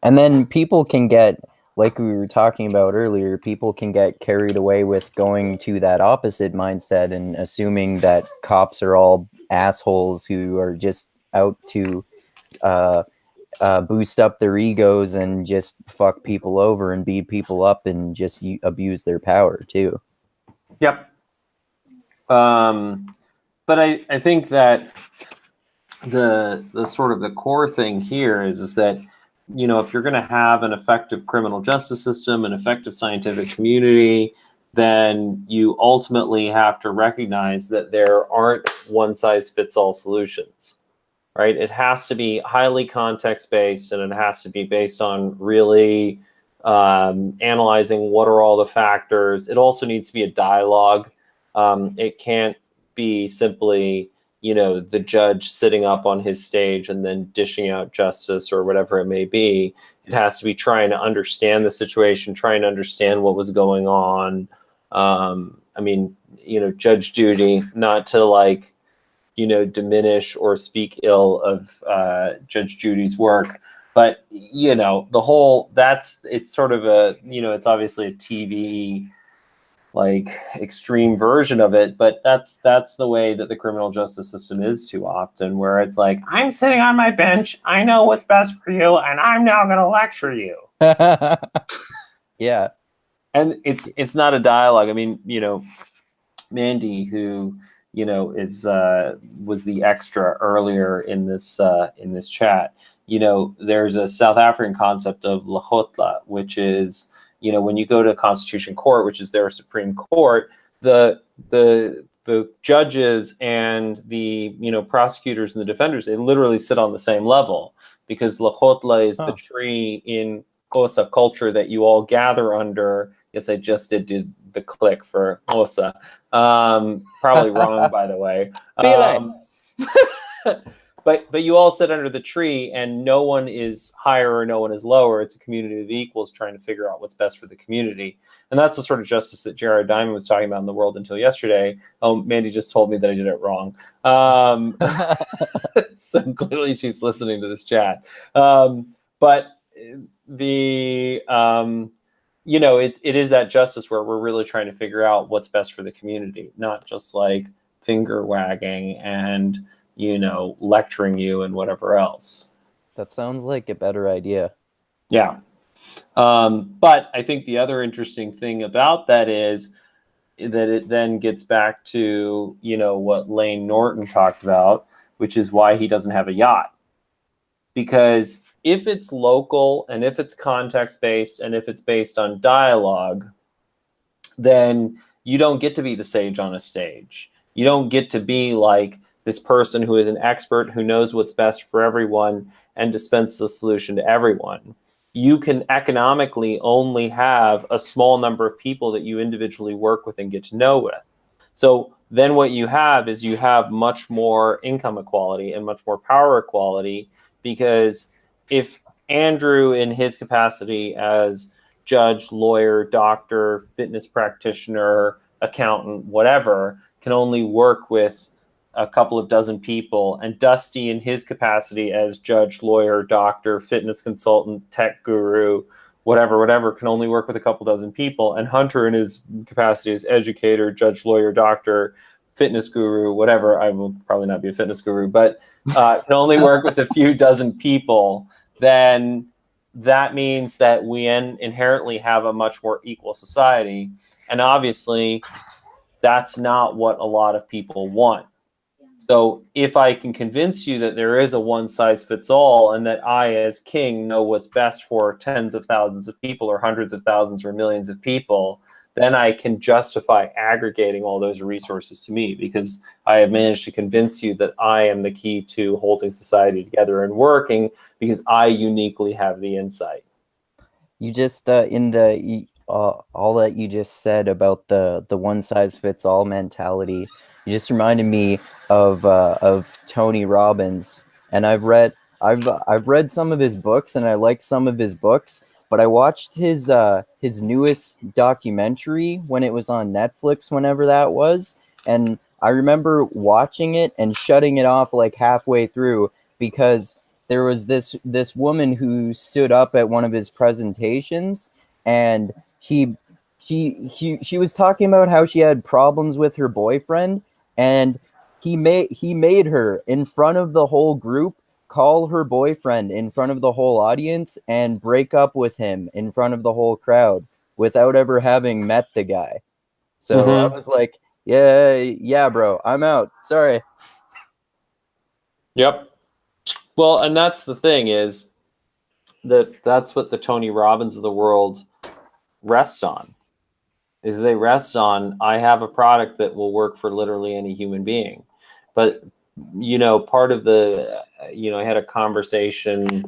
And then people can get, like we were talking about earlier, people can get carried away with going to that opposite mindset and assuming that cops are all assholes who are just out to boost up their egos and just fuck people over and beat people up and just abuse their power too. Yep. But I think that the sort of the core thing here is that, if you're going to have an effective criminal justice system, an effective scientific community, then you ultimately have to recognize that there aren't one-size-fits-all solutions, right? It has to be highly context-based, and it has to be based on really analyzing what are all the factors. It also needs to be a dialogue. It can't be simply, the judge sitting up on his stage and then dishing out justice or whatever it may be. It has to be trying to understand the situation, trying to understand what was going on. Judge Judy, not to diminish or speak ill of Judge Judy's work, but it's sort of it's obviously a TV extreme version of it, but that's the way that the criminal justice system is too often, where it's like, I'm sitting on my bench, I know what's best for you, and I'm now going to lecture you. Yeah. And it's not a dialogue. I mean, Mandy, who was the extra earlier in this chat. There's a South African concept of lahotla, which is when you go to Constitution Court, which is their Supreme Court, the judges and the prosecutors and the defenders, they literally sit on the same level, because lahotla is the tree in Xhosa culture that you all gather under. Yes, I just did the click for Xhosa. Probably wrong, by the way. But you all sit under the tree, and no one is higher or no one is lower. It's a community of equals trying to figure out what's best for the community. And that's the sort of justice that Jared Diamond was talking about in The World Until Yesterday. Oh, Mandy just told me that I did it wrong. So clearly she's listening to this chat. But the it is that justice where we're really trying to figure out what's best for the community, not just finger wagging and lecturing you and whatever else. That sounds like a better idea. Yeah. But I think the other interesting thing about that is that it then gets back to what Lane Norton talked about, which is why he doesn't have a yacht. Because if it's local and if it's context-based and if it's based on dialogue, then you don't get to be the sage on a stage. You don't get to be this person who is an expert who knows what's best for everyone and dispense the solution to everyone. You can economically only have a small number of people that you individually work with and get to know with. So then what you have is you have much more income equality and much more power equality, because if Andrew, in his capacity as judge, lawyer, doctor, fitness practitioner, accountant, whatever, can only work with a couple of dozen people, and Dusty, in his capacity as judge, lawyer, doctor, fitness consultant, tech guru, whatever, can only work with a couple dozen people, and Hunter, in his capacity as educator, judge, lawyer, doctor, fitness guru, whatever, I will probably not be a fitness guru, but can only work with a few dozen people, then that means that we inherently have a much more equal society. And obviously, that's not what a lot of people want. So if I can convince you that there is a one-size-fits-all and that I, as king, know what's best for tens of thousands of people or hundreds of thousands or millions of people, then I can justify aggregating all those resources to me, because I have managed to convince you that I am the key to holding society together and working, because I uniquely have the insight. You just in the all that you just said about the one-size-fits-all mentality, you just reminded me of Tony Robbins, and I've read some of his books, and I like some of his books. But I watched his newest documentary when it was on Netflix, whenever that was, and I remember watching it and shutting it off halfway through, because there was this woman who stood up at one of his presentations, and she was talking about how she had problems with her boyfriend, and he made her, in front of the whole group, call her boyfriend in front of the whole audience and break up with him in front of the whole crowd without ever having met the guy. So I was like, yeah, bro, I'm out. Sorry. Yep. Well, and that's the thing, is that's what the Tony Robbins of the world rest on. Is they rest on, I have a product that will work for literally any human being. But part of the, I had a conversation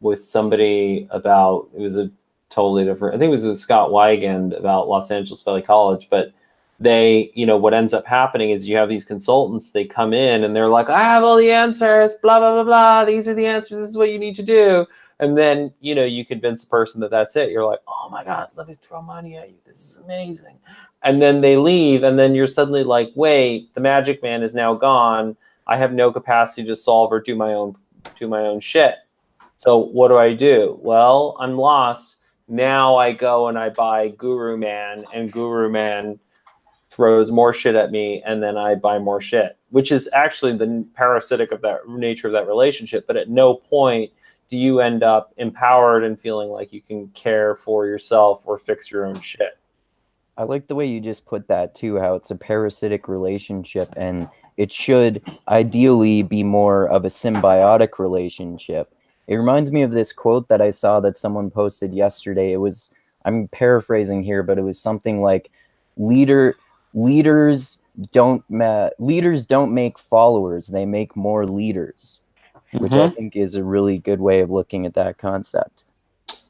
with somebody about, it was a totally different, I think it was with Scott Weigand about Los Angeles Valley College, but they, what ends up happening is you have these consultants, they come in and they're like, I have all the answers, blah, blah, blah, blah. These are the answers. This is what you need to do. And then, you convince the person that that's it. You're like, oh my God, let me throw money at you. This is amazing. And then they leave. And then you're suddenly like, wait, the magic man is now gone. I have no capacity to solve or do my own shit. So what do? Well, I'm lost. Now I go and I buy Guru Man, and Guru Man throws more shit at me, and then I buy more shit, which is actually the parasitic of that nature of that relationship. But at no point do you end up empowered and feeling like you can care for yourself or fix your own shit. I like the way you just put that too, how it's a parasitic relationship, and it should ideally be more of a symbiotic relationship. It reminds me of this quote that I saw that someone posted yesterday. It was, I'm paraphrasing here, but it was something like, leaders don't make followers, they make more leaders, which I think is a really good way of looking at that concept.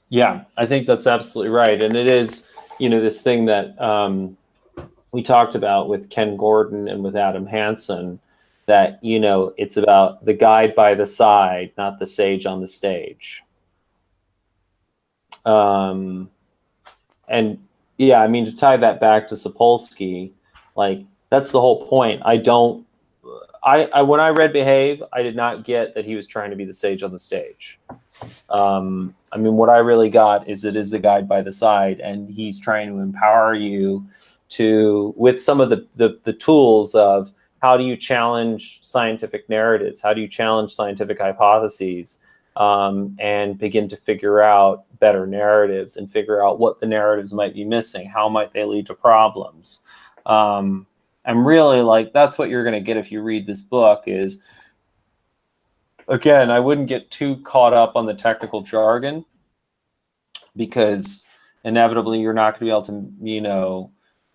Yeah, I think that's absolutely right. And it is, this thing that we talked about with Ken Gordon and with Adam Hansen, that, it's about the guide by the side, not the sage on the stage. And yeah, I mean, to tie that back to Sapolsky, like, that's the whole point. When I read Behave, I did not get that he was trying to be the sage on the stage. I mean, what I really got is it is the guide by the side, and he's trying to empower you with some of the tools of how do you challenge scientific narratives? How do you challenge scientific hypotheses? And begin to figure out better narratives and figure out what the narratives might be missing. How might they lead to problems? And really, like, that's what you're going to get if you read this book is, again, I wouldn't get too caught up on the technical jargon, because inevitably you're not going to be able to,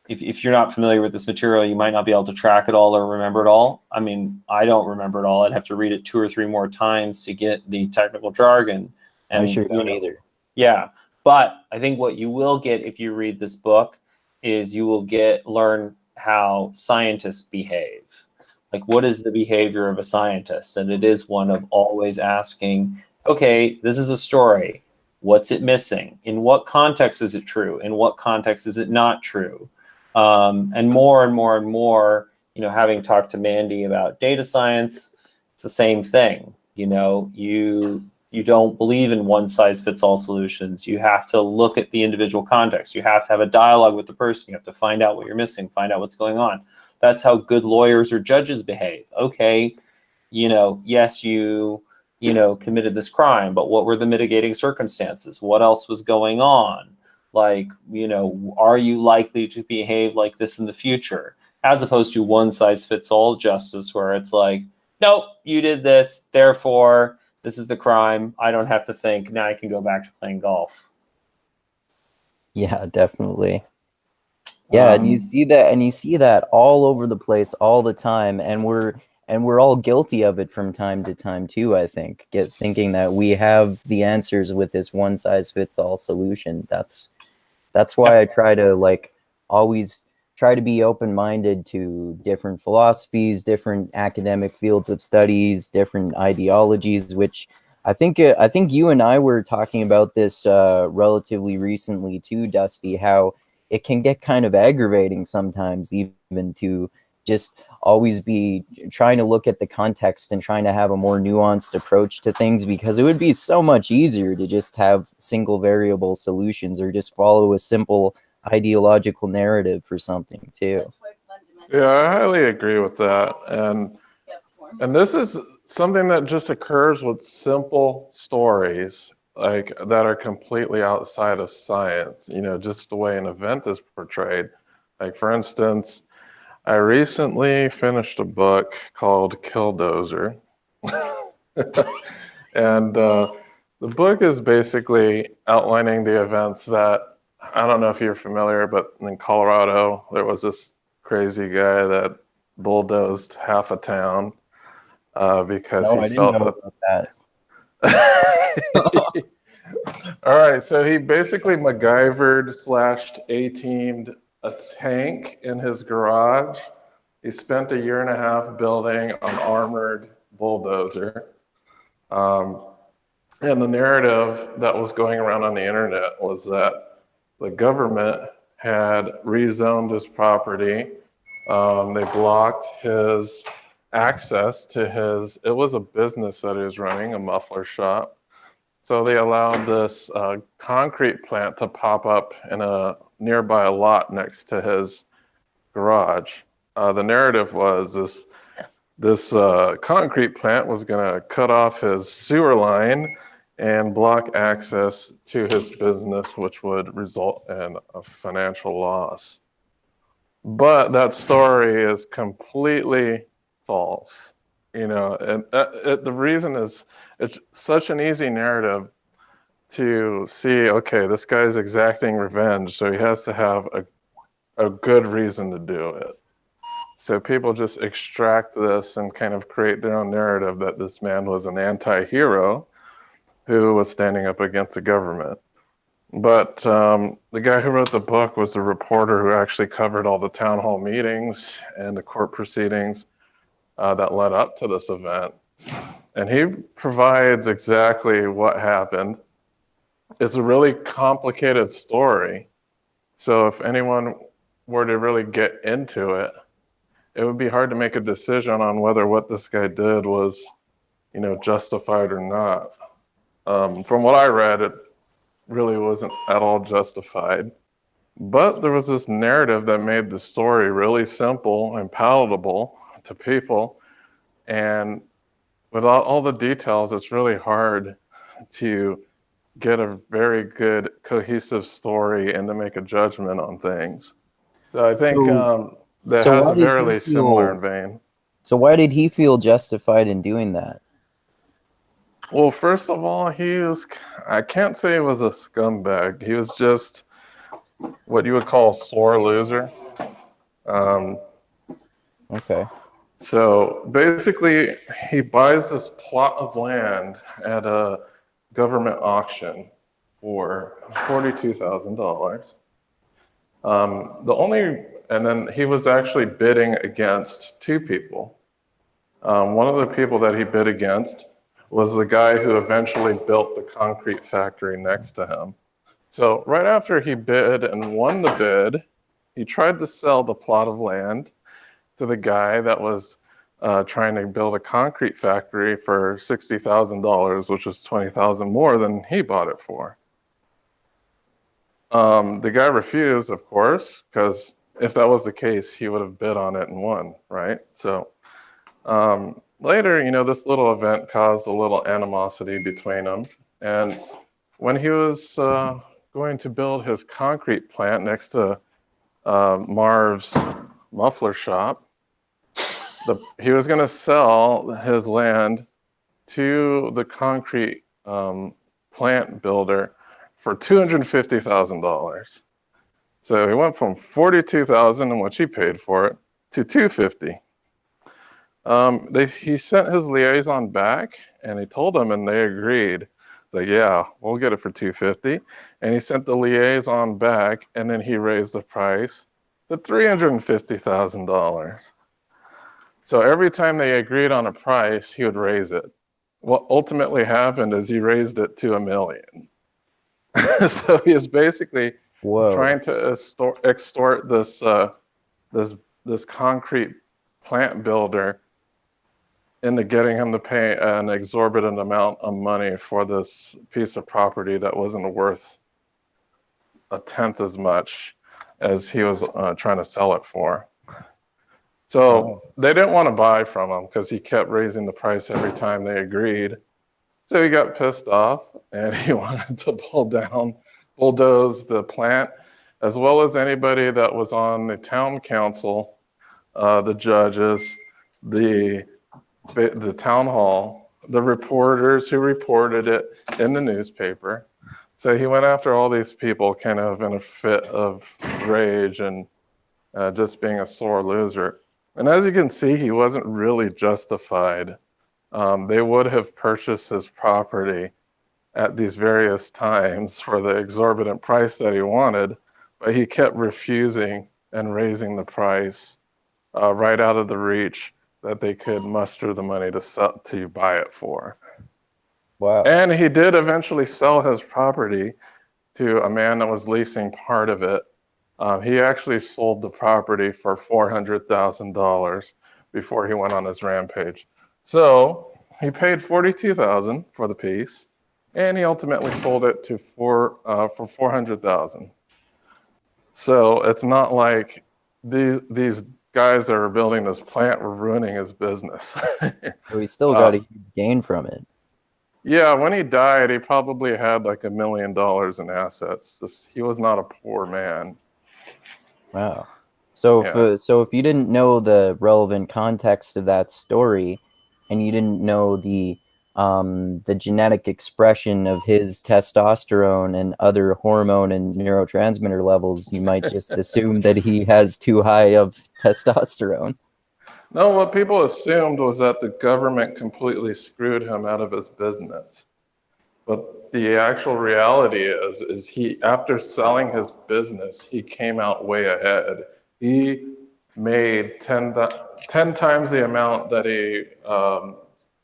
if you're not familiar with this material, you might not be able to track it all or remember it all. I mean, I don't remember it all. I'd have to read it 2 or 3 more times to get the technical jargon. And I sure don't either. Yeah, but I think what you will get if you read this book is you will learn how scientists behave. Like, what is the behavior of a scientist? And it is one of always asking, okay, this is a story. What's it missing? In what context is it true? In what context is it not true? And more and more and more, having talked to Mandy about data science, it's the same thing. You don't believe in one-size-fits-all solutions. You have to look at the individual context. You have to have a dialogue with the person. You have to find out what you're missing, find out what's going on. That's how good lawyers or judges behave. Okay, yes, you committed this crime, but what were the mitigating circumstances? What else was going on? Like, are you likely to behave like this in the future? As opposed to one-size-fits-all justice, where it's like, nope, you did this, therefore this is the crime. I don't have to think. Now I can go back to playing golf. Yeah, definitely. Yeah, and you see that all over the place all the time, and we're all guilty of it from time to time too, I think. Thinking that we have the answers with this one-size-fits-all solution. That's why I try to always try to be open-minded to different philosophies, different academic fields of studies, different ideologies, which I think you and I were talking about this relatively recently too, Dusty, how it can get kind of aggravating sometimes even to just always be trying to look at the context and trying to have a more nuanced approach to things, because it would be so much easier to just have single variable solutions or just follow a simple ideological narrative for something too. Yeah, I highly agree with that. And this is something that just occurs with simple stories, like, that are completely outside of science, just the way an event is portrayed. Like, for instance, I recently finished a book called Killdozer. And the book is basically outlining the events that, I don't know if you're familiar, but in Colorado, there was this crazy guy that bulldozed half a town because No, I didn't know about that. All right, so he basically MacGyvered / A-teamed a tank in his garage. He spent a year and a half building an armored bulldozer. And the narrative that was going around on the internet was that the government had rezoned his property. They blocked his access to it was a business that he was running, a muffler shop. So they allowed this concrete plant to pop up in a nearby lot next to his garage. The narrative was this concrete plant was going to cut off his sewer line and block access to his business, which would result in a financial loss. But that story is completely false. And the reason is it's such an easy narrative to see, okay, this guy's exacting revenge, so he has to have a good reason to do it. So people just extract this and kind of create their own narrative that this man was an anti-hero who was standing up against the government. But the guy who wrote the book was the reporter who actually covered all the town hall meetings and the court proceedings that led up to this event. And he provides exactly what happened. It's a really complicated story. So if anyone were to really get into it, it would be hard to make a decision on whether what this guy did was, justified or not. From what I read, it really wasn't at all justified. But there was this narrative that made the story really simple and palatable to people. And without all the details, it's really hard to get a very good cohesive story and to make a judgment on things. So I think that has a very similar vein. So why did he feel justified in doing that? Well, first of all, I can't say he was a scumbag. He was just what you would call a sore loser. Okay. So basically, he buys this plot of land at a government auction for $42,000. And then he was actually bidding against two people. One of the people that he bid against was the guy who eventually built the concrete factory next to him. So right after he bid and won the bid, he tried to sell the plot of land to the guy that was trying to build a concrete factory for $60,000, which is $20,000 more than he bought it for. The guy refused, of course, because if that was the case, he would have bid on it and won, right? So later, this little event caused a little animosity between them. And when he was going to build his concrete plant next to Marv's muffler shop, he was going to sell his land to the concrete plant builder for $250,000. So he went from $42,000 and what he paid for it to $250,000. He sent his liaison back and he told them, and they agreed. Like, yeah, we'll get it for $250,000. And he sent the liaison back, and then he raised the price to $350,000. So every time they agreed on a price, he would raise it. What ultimately happened is he raised it to $1 million. So he is basically trying to extort this concrete plant builder into getting him to pay an exorbitant amount of money for this piece of property that wasn't worth a tenth as much as he was trying to sell it for. So they didn't want to buy from him because he kept raising the price every time they agreed. So he got pissed off and he wanted to bulldoze the plant, as well as anybody that was on the town council, the judges, the town hall, the reporters who reported it in the newspaper. So he went after all these people kind of in a fit of rage and just being a sore loser. And as you can see, he wasn't really justified. They would have purchased his property at these various times for the exorbitant price that he wanted, but he kept refusing and raising the price right out of the reach that they could muster the money to buy it for. Wow. And he did eventually sell his property to a man that was leasing part of it. He actually sold the property for $400,000 before he went on his rampage. So he paid $42,000 for the piece, and he ultimately sold it for $400,000. So it's not like these guys that are building this plant were ruining his business. So he still got a huge gain from it. Yeah, when he died, he probably had like $1 million in assets. He was not a poor man. Wow. So if you didn't know the relevant context of that story, and you didn't know the genetic expression of his testosterone and other hormone and neurotransmitter levels, you might just assume that he has too high of testosterone. No, what people assumed was that the government completely screwed him out of his business. But the actual reality is he, after selling his business, he came out way ahead. He made 10 times the amount that he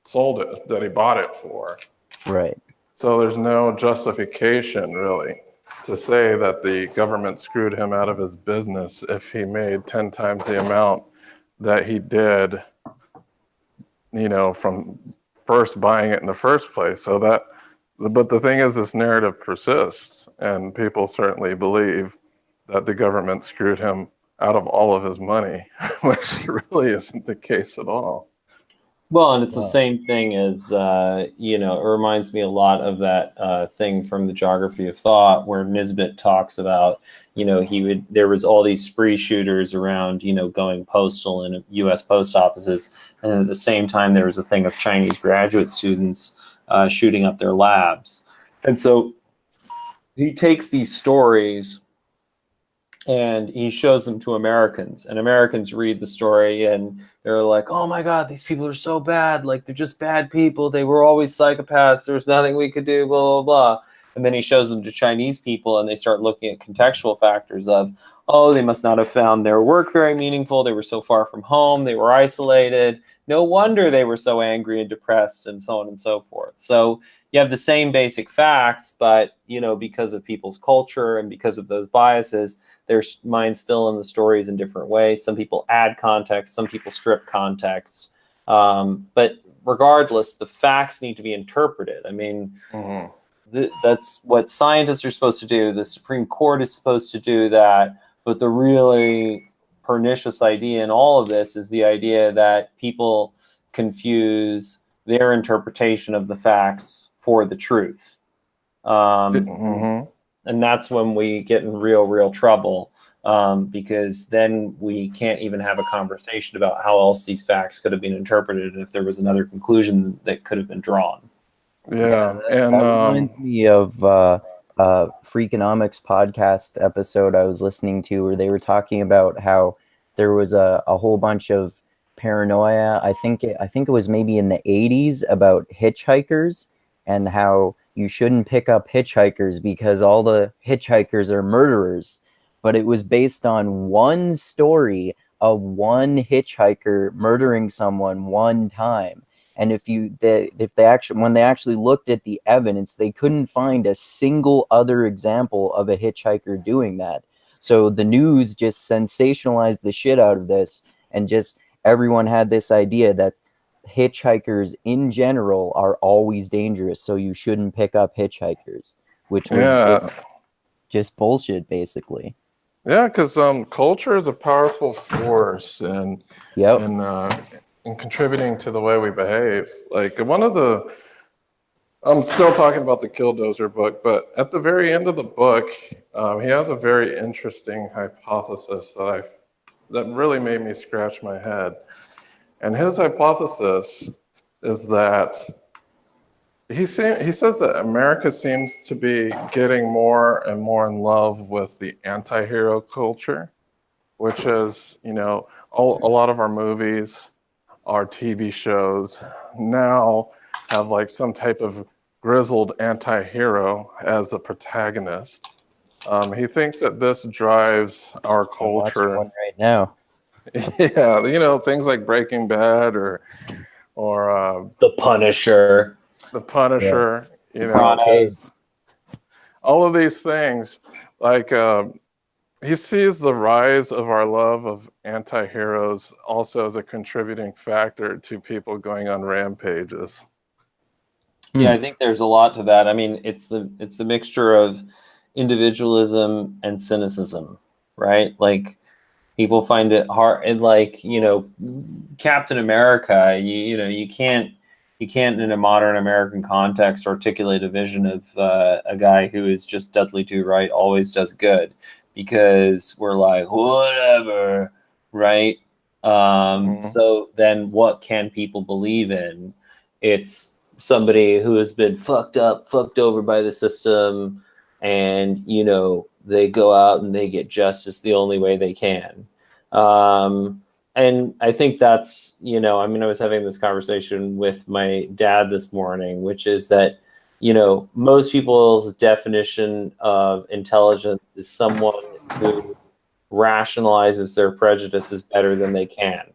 sold it, that he bought it for. Right. So there's no justification, really, to say that the government screwed him out of his business if he made 10 times the amount that he did, from first buying it in the first place. But the thing is, this narrative persists, and people certainly believe that the government screwed him out of all of his money, which really isn't the case at all. Well, and it's the same thing as, it reminds me a lot of that thing from the Geography of Thought where Nisbet talks about, there was all these spree shooters around, going postal in U.S. post offices. And at the same time, there was a thing of Chinese graduate students shooting up their labs. And so he takes these stories and he shows them to Americans, and Americans read the story and they're like, oh my God, these people are so bad. Like, they're just bad people. They were always psychopaths. There was nothing we could do, blah, blah, blah. And then he shows them to Chinese people and they start looking at contextual factors of, oh, they must not have found their work very meaningful. They were so far from home. They were isolated. No wonder they were so angry and depressed, and so on and so forth. So you have the same basic facts, but, because of people's culture and because of those biases, their minds fill in the stories in different ways. Some people add context, some people strip context. But regardless, the facts need to be interpreted. I mean, that's what scientists are supposed to do. The Supreme Court is supposed to do that. But the really pernicious idea in all of this is the idea that people confuse their interpretation of the facts for the truth. And that's when we get in real trouble, because then we can't even have a conversation about how else these facts could have been interpreted if there was another conclusion that could have been drawn. Yeah, and that reminds me of Freakonomics podcast episode I was listening to where they were talking about how there was a whole bunch of paranoia. I think it was maybe in the 80s about hitchhikers and how you shouldn't pick up hitchhikers because all the hitchhikers are murderers. But it was based on one story of one hitchhiker murdering someone one time. And when they actually looked at the evidence, they couldn't find a single other example of a hitchhiker doing that. So the news just sensationalized the shit out of this, and just everyone had this idea that hitchhikers in general are always dangerous, so you shouldn't pick up hitchhikers, which was just bullshit, basically. Yeah, because culture is a powerful force in contributing to the way we behave. Like I'm still talking about the Killdozer book, but at the very end of the book, he has a very interesting hypothesis that really made me scratch my head. And his hypothesis is that he says that America seems to be getting more and more in love with the anti-hero culture, which is, a lot of our movies, our TV shows now have like some type of grizzled anti-hero as a protagonist. He thinks that this drives our I'm watching culture. one right now. Yeah, things like Breaking Bad or The Punisher. The Punisher. Okay. All of these things, like he sees the rise of our love of anti-heroes also as a contributing factor to people going on rampages. Yeah, I think there's a lot to that. I mean, it's the mixture of individualism and cynicism, right? Like people find it hard, and like Captain America. You can't in a modern American context articulate a vision of a guy who is just Dudley Do Right, always does good, because we're like whatever, right? So then, what can people believe in? It's somebody who has been fucked up, fucked over by the system, and they go out and they get justice the only way they can. And I think that's, I mean, I was having this conversation with my dad this morning, which is that, most people's definition of intelligence is someone who rationalizes their prejudices better than they can.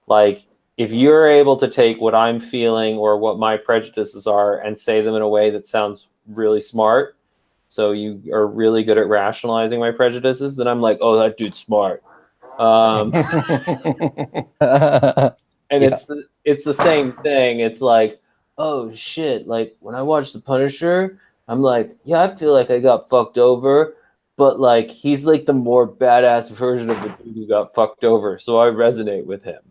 Like, if you're able to take what I'm feeling or what my prejudices are and say them in a way that sounds really smart, so you are really good at rationalizing my prejudices, then I'm like, oh, that dude's smart. And Yeah. it's the same thing. It's like, oh shit, like when I watch The Punisher, I'm like, yeah, I feel like I got fucked over, but like he's like the more badass version of the dude who got fucked over, so I resonate with him.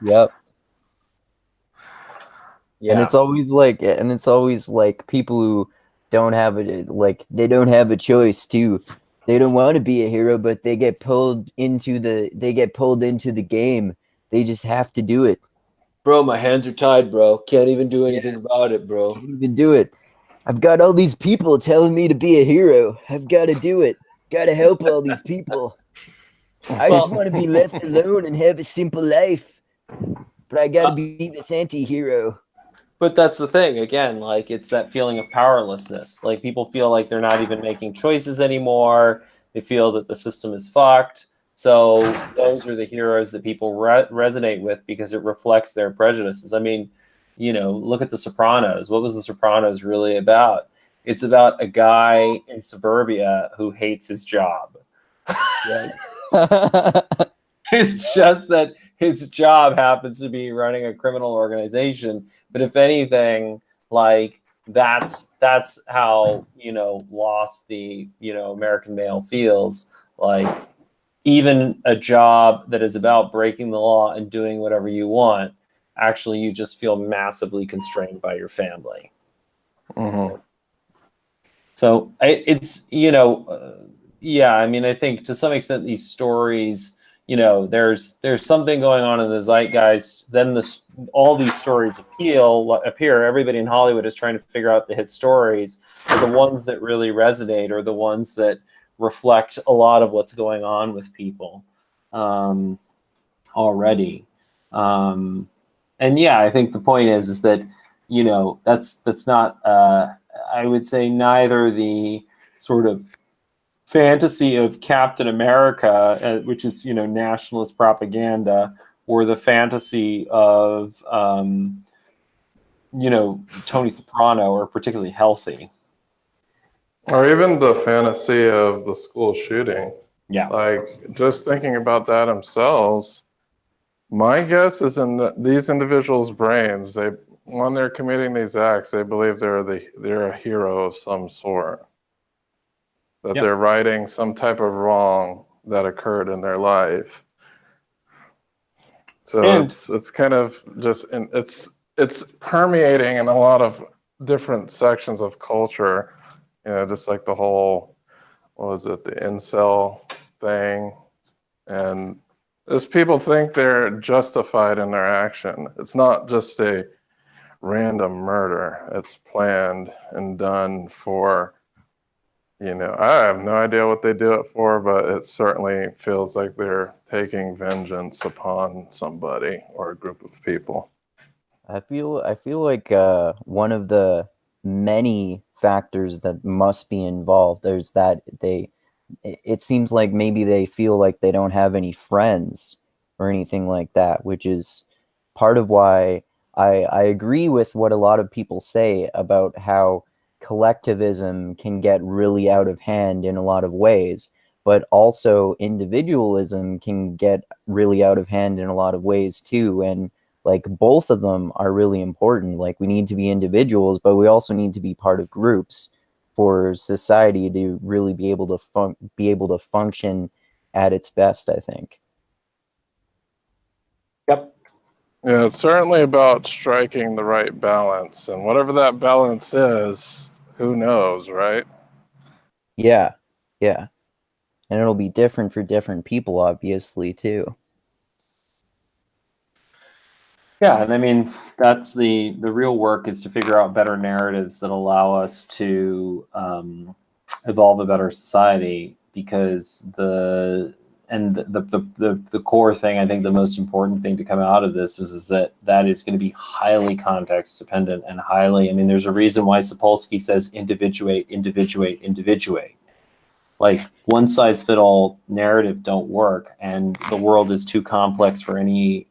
Yep. Yeah. And it's always like people who don't have they don't have a choice too. They don't want to be a hero, but they get pulled into the game. They just have to do it. Bro, my hands are tied, bro. Can't even do anything about it, bro. Can't even do it. I've got all these people telling me to be a hero. I've got to do it. Got to help all these people. I just want to be left alone and have a simple life. But I got to be this anti-hero. But that's the thing, again, like it's that feeling of powerlessness. Like people feel like they're not even making choices anymore. They feel that the system is fucked. So those are the heroes that people resonate with because it reflects their prejudices. I mean, look at The Sopranos. What was The Sopranos really about? It's about a guy in suburbia who hates his job. It's just that his job happens to be running a criminal organization. But if anything, like that's how lost the American male feels. Like even a job that is about breaking the law and doing whatever you want, actually you just feel massively constrained by your family. Mm-hmm. So it's yeah. I mean, I think to some extent these stories. There's something going on in the zeitgeist. Then all these stories appear. Everybody in Hollywood is trying to figure out the hit stories, or the ones that really resonate, or the ones that reflect a lot of what's going on with people already. And yeah, I think the point is that that's not. I would say neither the sort of fantasy of Captain America, which is nationalist propaganda, or the fantasy of Tony Soprano are particularly healthy. Or even the fantasy of the school shooting. Yeah. Like just thinking about that themselves, my guess is in these individuals' brains, when they're committing these acts, they believe they're a hero of some sort. That Yep. they're righting some type of wrong that occurred in their life. So it's kind of just it's permeating in a lot of different sections of culture. Just like the whole, what was it, the incel thing, and as people think they're justified in their action. It's not just a random murder. It's planned and done for. I have no idea what they do it for, but it certainly feels like they're taking vengeance upon somebody or a group of people. I feel like one of the many factors that must be involved. There's that it seems like maybe they feel like they don't have any friends or anything like that, which is part of why I agree with what a lot of people say about how collectivism can get really out of hand in a lot of ways, but also individualism can get really out of hand in a lot of ways too. And like both of them are really important. Like we need to be individuals, but we also need to be part of groups for society to really be able to function at its best, I think. Yep. Yeah, it's certainly about striking the right balance, and whatever that balance is, who knows, right? Yeah. Yeah. And it'll be different for different people, obviously, too. Yeah, and I mean that's the real work is to figure out better narratives that allow us to evolve a better society. Because the core thing, I think the most important thing to come out of this is that is going to be highly context dependent and highly. I mean, there's a reason why Sapolsky says individuate, individuate, individuate. Like one size fit all narrative don't work, and the world is too complex for any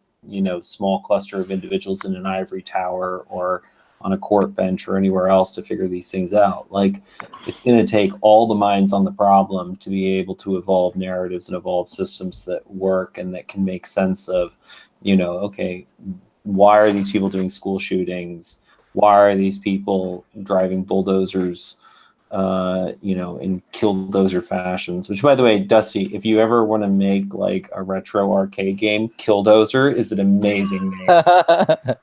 small cluster of individuals in an ivory tower or on a court bench or anywhere else to figure these things out. Like it's going to take all the minds on the problem to be able to evolve narratives and evolve systems that work and that can make sense of, okay, why are these people doing school shootings? Why are these people driving bulldozers in Killdozer fashions? Which, by the way, Dusty, if you ever want to make like a retro arcade game, Killdozer is an amazing name.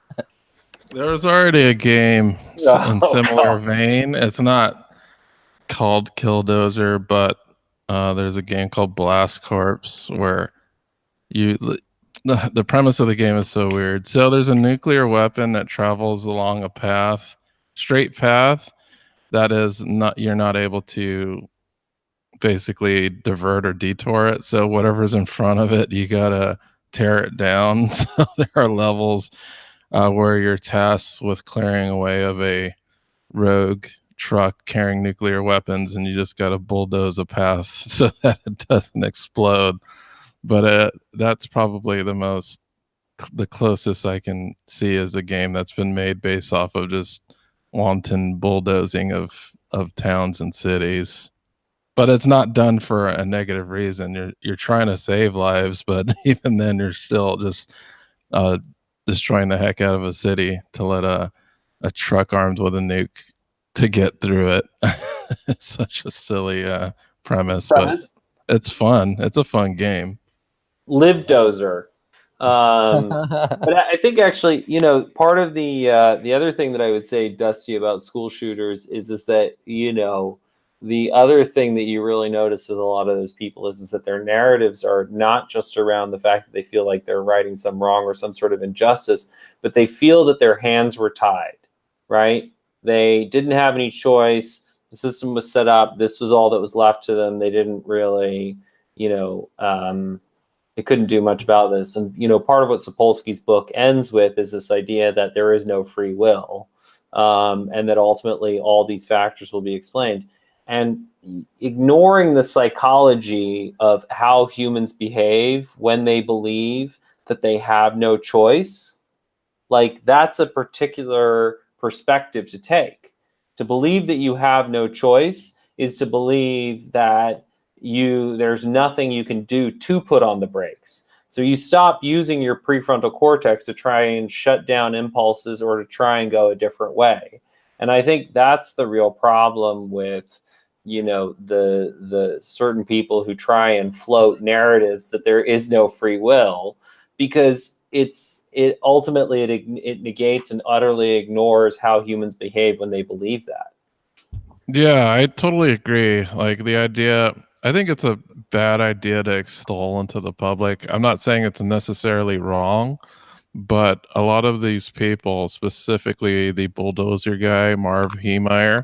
There's already a game in similar vein. It's not called Killdozer, but there's a game called Blast Corps where the premise of the game is so weird. So there's a nuclear weapon that travels along a path, straight path, that is not, you're not able to basically divert or detour it. So whatever's in front of it, you gotta tear it down. So there are levels where you're tasked with clearing away of a rogue truck carrying nuclear weapons, and you just gotta bulldoze a path so that it doesn't explode. But that's probably the closest I can see as a game that's been made based off of just wanton bulldozing of towns and cities. But it's not done for a negative reason. You're trying to save lives, but even then you're still just destroying the heck out of a city to let a truck armed with a nuke to get through it. It's such a silly premise, but it's fun. It's a fun game. Live Dozer. But I think actually, part of the other thing that I would say, Dusty, about school shooters is that, the other thing that you really notice with a lot of those people is that their narratives are not just around the fact that they feel like they're righting some wrong or some sort of injustice, but they feel that their hands were tied, right? They didn't have any choice. The system was set up. This was all that was left to them. They didn't really, they couldn't do much about this. And, part of what Sapolsky's book ends with is this idea that there is no free will, and that ultimately all these factors will be explained. And ignoring the psychology of how humans behave when they believe that they have no choice, like that's a particular perspective to take. To believe that you have no choice is to believe that there's nothing you can do to put on the brakes. So you stop using your prefrontal cortex to try and shut down impulses or to try and go a different way. And I think that's the real problem with, the certain people who try and float narratives that there is no free will, because it ultimately negates and utterly ignores how humans behave when they believe that. Yeah, I totally agree. Like the idea, I think it's a bad idea to extol into the public. I'm not saying it's necessarily wrong, but a lot of these people, specifically the bulldozer guy, Marv Heemeyer,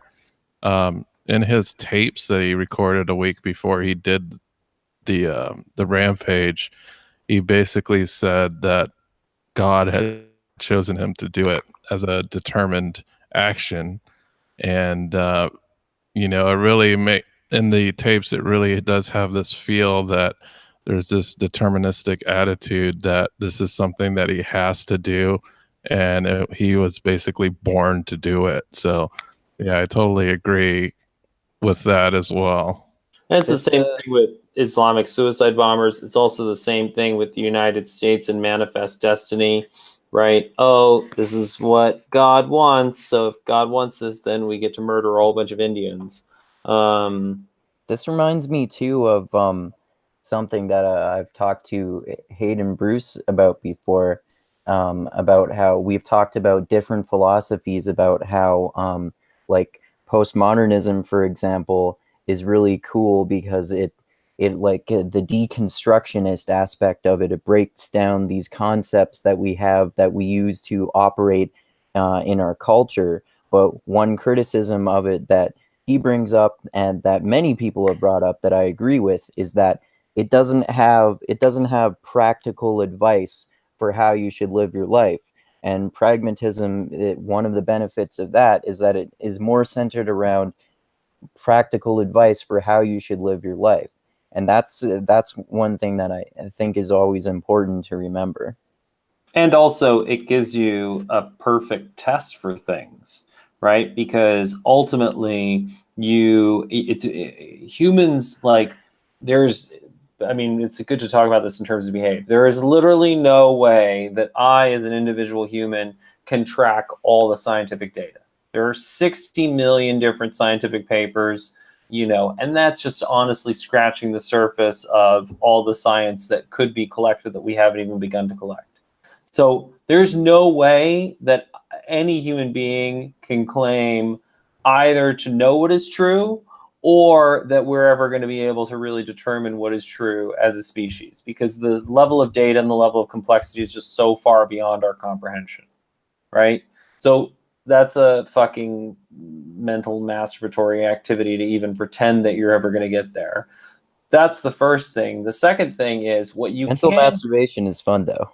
in his tapes that he recorded a week before he did the rampage, he basically said that God had chosen him to do it as a determined action. and it really in the tapes it really does have this feel that there's this deterministic attitude that this is something that he has to do, and he was basically born to do it. So yeah, I totally agree with that as well. And it's the same thing with Islamic suicide bombers. It's also the same thing with the United States and Manifest Destiny, right? Oh, this is what God wants. So if God wants this, then we get to murder a whole bunch of Indians. This reminds me too of something that I've talked to Hayden Bruce about before, about how we've talked about different philosophies, about how like postmodernism, for example, is really cool because it like the deconstructionist aspect of it, it breaks down these concepts that we have that we use to operate in our culture. But one criticism of it that he brings up, and that many people have brought up that I agree with, is that it doesn't have practical advice for how you should live your life. And pragmatism, one of the benefits of that is that it is more centered around practical advice for how you should live your life. And that's one thing that I think is always important to remember. And also, it gives you a perfect test for things, right? Because ultimately, humans, like, it's good to talk about this in terms of behavior. There is literally no way that I, as an individual human, can track all the scientific data. There are 60 million different scientific papers, and that's just honestly scratching the surface of all the science that could be collected that we haven't even begun to collect. So there's no way that any human being can claim either to know what is true or that we're ever going to be able to really determine what is true as a species, because the level of data and the level of complexity is just so far beyond our comprehension, right? So that's a fucking mental masturbatory activity to even pretend that you're ever going to get there. That's the first thing. The second thing is what you mental masturbation is fun though.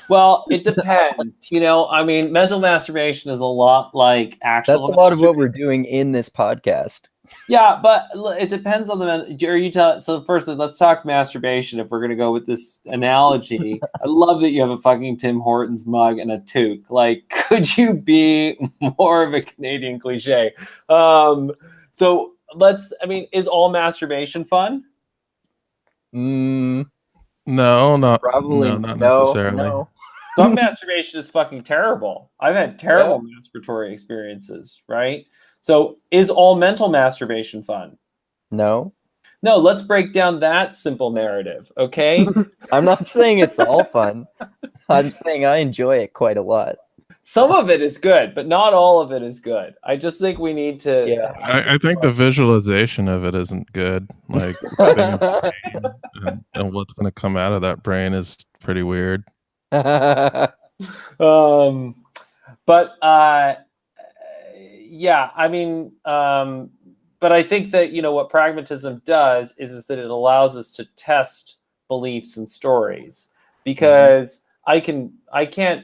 Well, it depends. Mental masturbation is a lot like actual. That's a lot of what we're doing in this podcast. Yeah, but it depends on the. So first, let's talk masturbation. If we're gonna go with this analogy, I love that you have a fucking Tim Hortons mug and a toque. Like, could you be more of a Canadian cliche? So is all masturbation fun? No, not necessarily. No. Some masturbation is fucking terrible. I've had terrible masturbatory experiences, right? So is all mental masturbation fun? No. No, let's break down that simple narrative, okay? I'm not saying it's all fun. I'm saying I enjoy it quite a lot. Some of it is good, but not all of it is good. I just think we need to... Yeah. I think the visualization of it isn't good. Like, and what's going to come out of that brain is pretty weird. But I think that what pragmatism does is that it allows us to test beliefs and stories, because I can't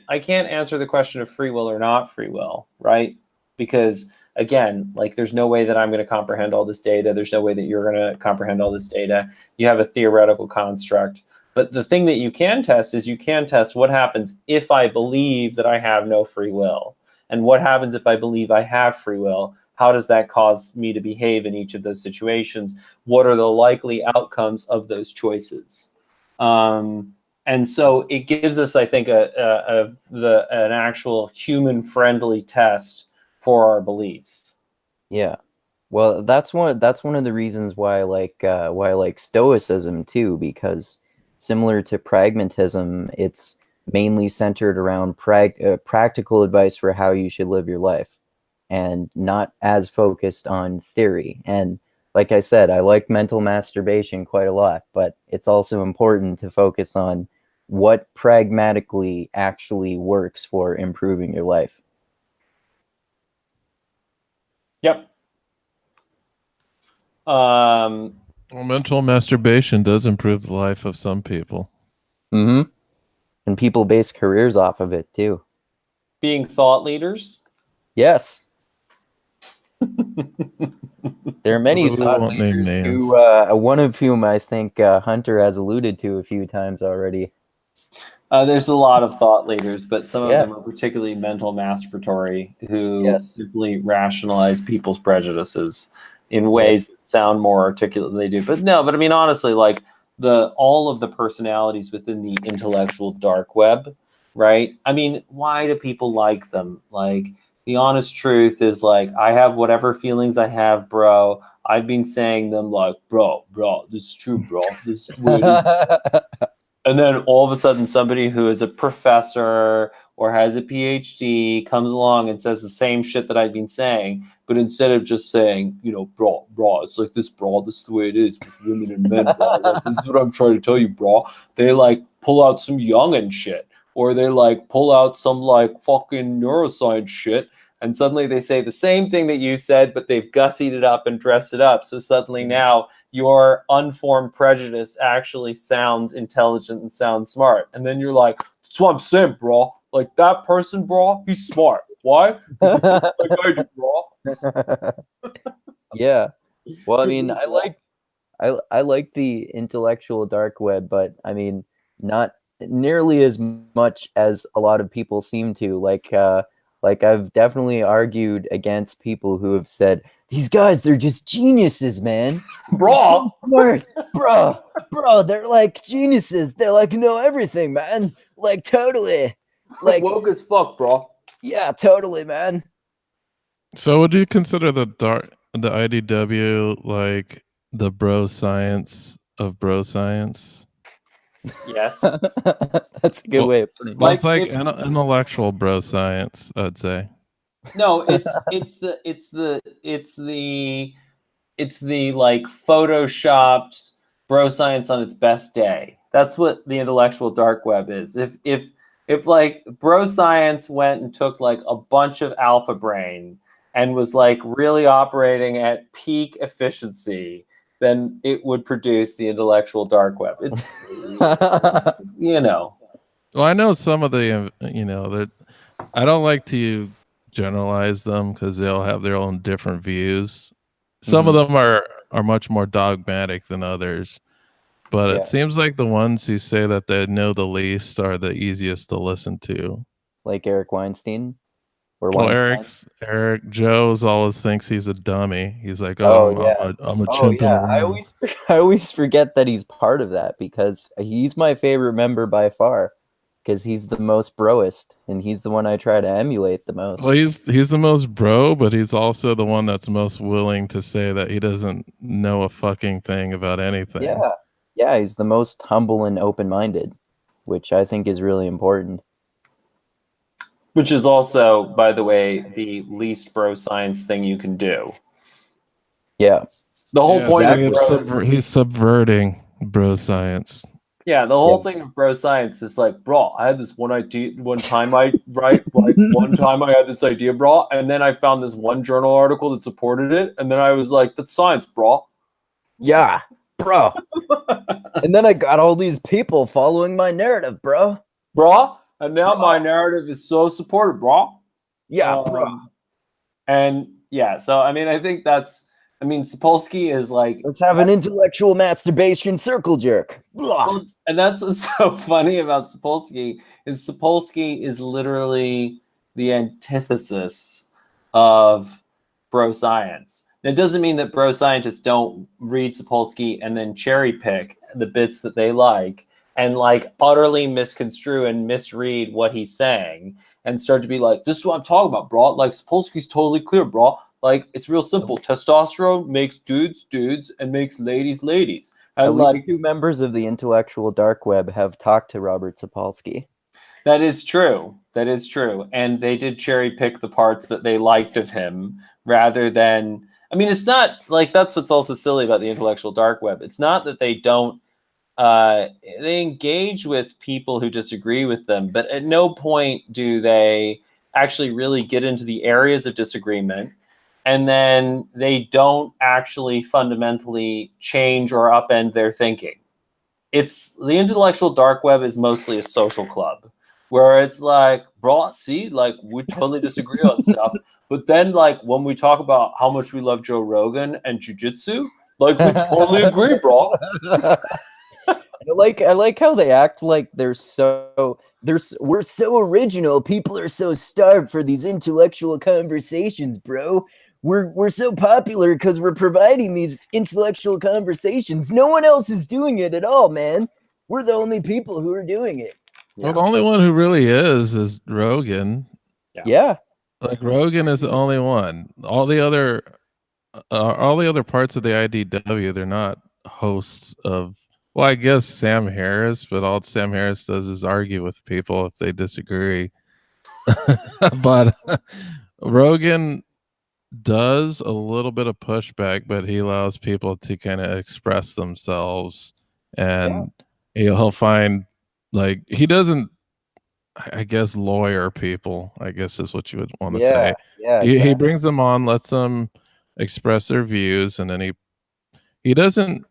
answer the question of free will or not free will, right? Because again, like, there's no way that I'm going to comprehend all this data. There's no way that you're going to comprehend all this data. You have a theoretical construct. But the thing that you can test is what happens if I believe that I have no free will, and what happens if I believe I have free will. How does that cause me to behave in each of those situations? What are the likely outcomes of those choices? And so it gives us, I think, an actual human-friendly test for our beliefs. Yeah, well, that's one of the reasons why I like Stoicism too, because similar to pragmatism, it's mainly centered around practical advice for how you should live your life, and not as focused on theory. And like I said, I like mental masturbation quite a lot, but it's also important to focus on what pragmatically actually works for improving your life. Yep. Well, mental masturbation does improve the life of some people. And people base careers off of it too. Being thought leaders? Yes. There are many We thought won't name leaders names. who, one of whom I think Hunter has alluded to a few times already. There's a lot of thought leaders, but some of Yeah. them are particularly mental masturbatory who Yes. simply rationalize people's prejudices in ways that sound more articulate than they do. But no, but I mean, honestly, like all of the personalities within the intellectual dark web, right? I mean, why do people like them? Like, the honest truth is, like, I have whatever feelings I have, bro. I've been saying them like, bro, this is true, bro. This is the way it is. And then all of a sudden, somebody who is a professor or has a PhD comes along and says the same shit that I've been saying, but instead of just saying, bro, it's like this, bro, this is the way it is with women and men, bro. Like, this is what I'm trying to tell you, bro. They like pull out some youngin' shit, or they like pull out some like fucking neuroscience shit, and suddenly they say the same thing that you said, but they've gussied it up and dressed it up. So suddenly now your unformed prejudice actually sounds intelligent and sounds smart. And then you're like, that's what I'm saying, bro. Like, that person, bro, he's smart. Why? Because he thinks like I do, bro. Yeah. Well, I mean, I like the intellectual dark web, but I mean, not nearly as much as a lot of people seem to. Like I've definitely argued against people who have said, these guys, they're just geniuses, man. Bro. So smart. Bro, they're like geniuses. They like know everything, man. Like totally. Like woke as fuck, bro. Yeah, totally, man. So would you consider the IDW like the bro science of bro science? Yes. That's a good way of putting it. Well, it's like intellectual bro science, I'd say. No, it's the like photoshopped bro science on its best day. That's what the intellectual dark web is. If like bro science went and took like a bunch of alpha brain and was like really operating at peak efficiency, then it would produce the intellectual dark web. It's Well, I know some of the that I don't like to generalize them because they'll have their own different views. Some of them are much more dogmatic than others, but it seems like the ones who say that they know the least are the easiest to listen to. Like Eric Weinstein? Or well, Eric Joe's always thinks he's a dummy. He's like, I'm a chimp in a room. I always forget that he's part of that because he's my favorite member by far. Because he's the most broest, and he's the one I try to emulate the most. Well, he's the most bro, but he's also the one that's most willing to say that he doesn't know a fucking thing about anything. Yeah, he's the most humble and open-minded, which I think is really important. Which is also, by the way, the least bro science thing you can do. Yeah. The whole point of he's subverting bro science. Yeah, the whole thing of bro science is like, bro, I had this one time I had this idea, bro, and then I found this one journal article that supported it, and then I was like, that's science, bro. Yeah, bro. And then I got all these people following my narrative, bro. Bro, and now my narrative is so supported, bro. Yeah, bro. And yeah, so I mean, I think Sapolsky is like, let's have an intellectual masturbation circle jerk. Well, and that's what's so funny about Sapolsky is literally the antithesis of bro science. And it doesn't mean that bro scientists don't read Sapolsky and then cherry pick the bits that they like and like utterly misconstrue and misread what he's saying and start to be like, this is what I'm talking about, bro. Like, Sapolsky's totally clear, bro. Like, it's real simple. Testosterone makes dudes and makes ladies ladies. And at least 2 members of the intellectual dark web have talked to Robert Sapolsky. That is true. And they did cherry pick the parts that they liked of him rather than, I mean, it's not like, that's what's also silly about the intellectual dark web. It's not that they don't, they engage with people who disagree with them, but at no point do they actually really get into the areas of disagreement. And then they don't actually fundamentally change or upend their thinking. It's the intellectual dark web is mostly a social club where it's like, bro, see, like we totally disagree on stuff, But then, like, when we talk about how much we love Joe Rogan and jujitsu, like, we totally agree, bro. I like how they act like we're so original. People are so starved for these intellectual conversations, bro. We're so popular because we're providing these intellectual conversations. No one else is doing it at all, man. We're the only people who are doing it. Well, the only one who really is Rogan. Yeah. Like Rogan is the only one. All the other parts of the IDW, they're not hosts of. Well, I guess Sam Harris, but all Sam Harris does is argue with people if they disagree. But Rogan does a little bit of pushback, but he allows people to kind of express themselves, and he'll find, like, he doesn't, I guess, lawyer people, I guess is what you would want to say. Yeah. He Exactly. brings them on, lets them express their views, and then he doesn't.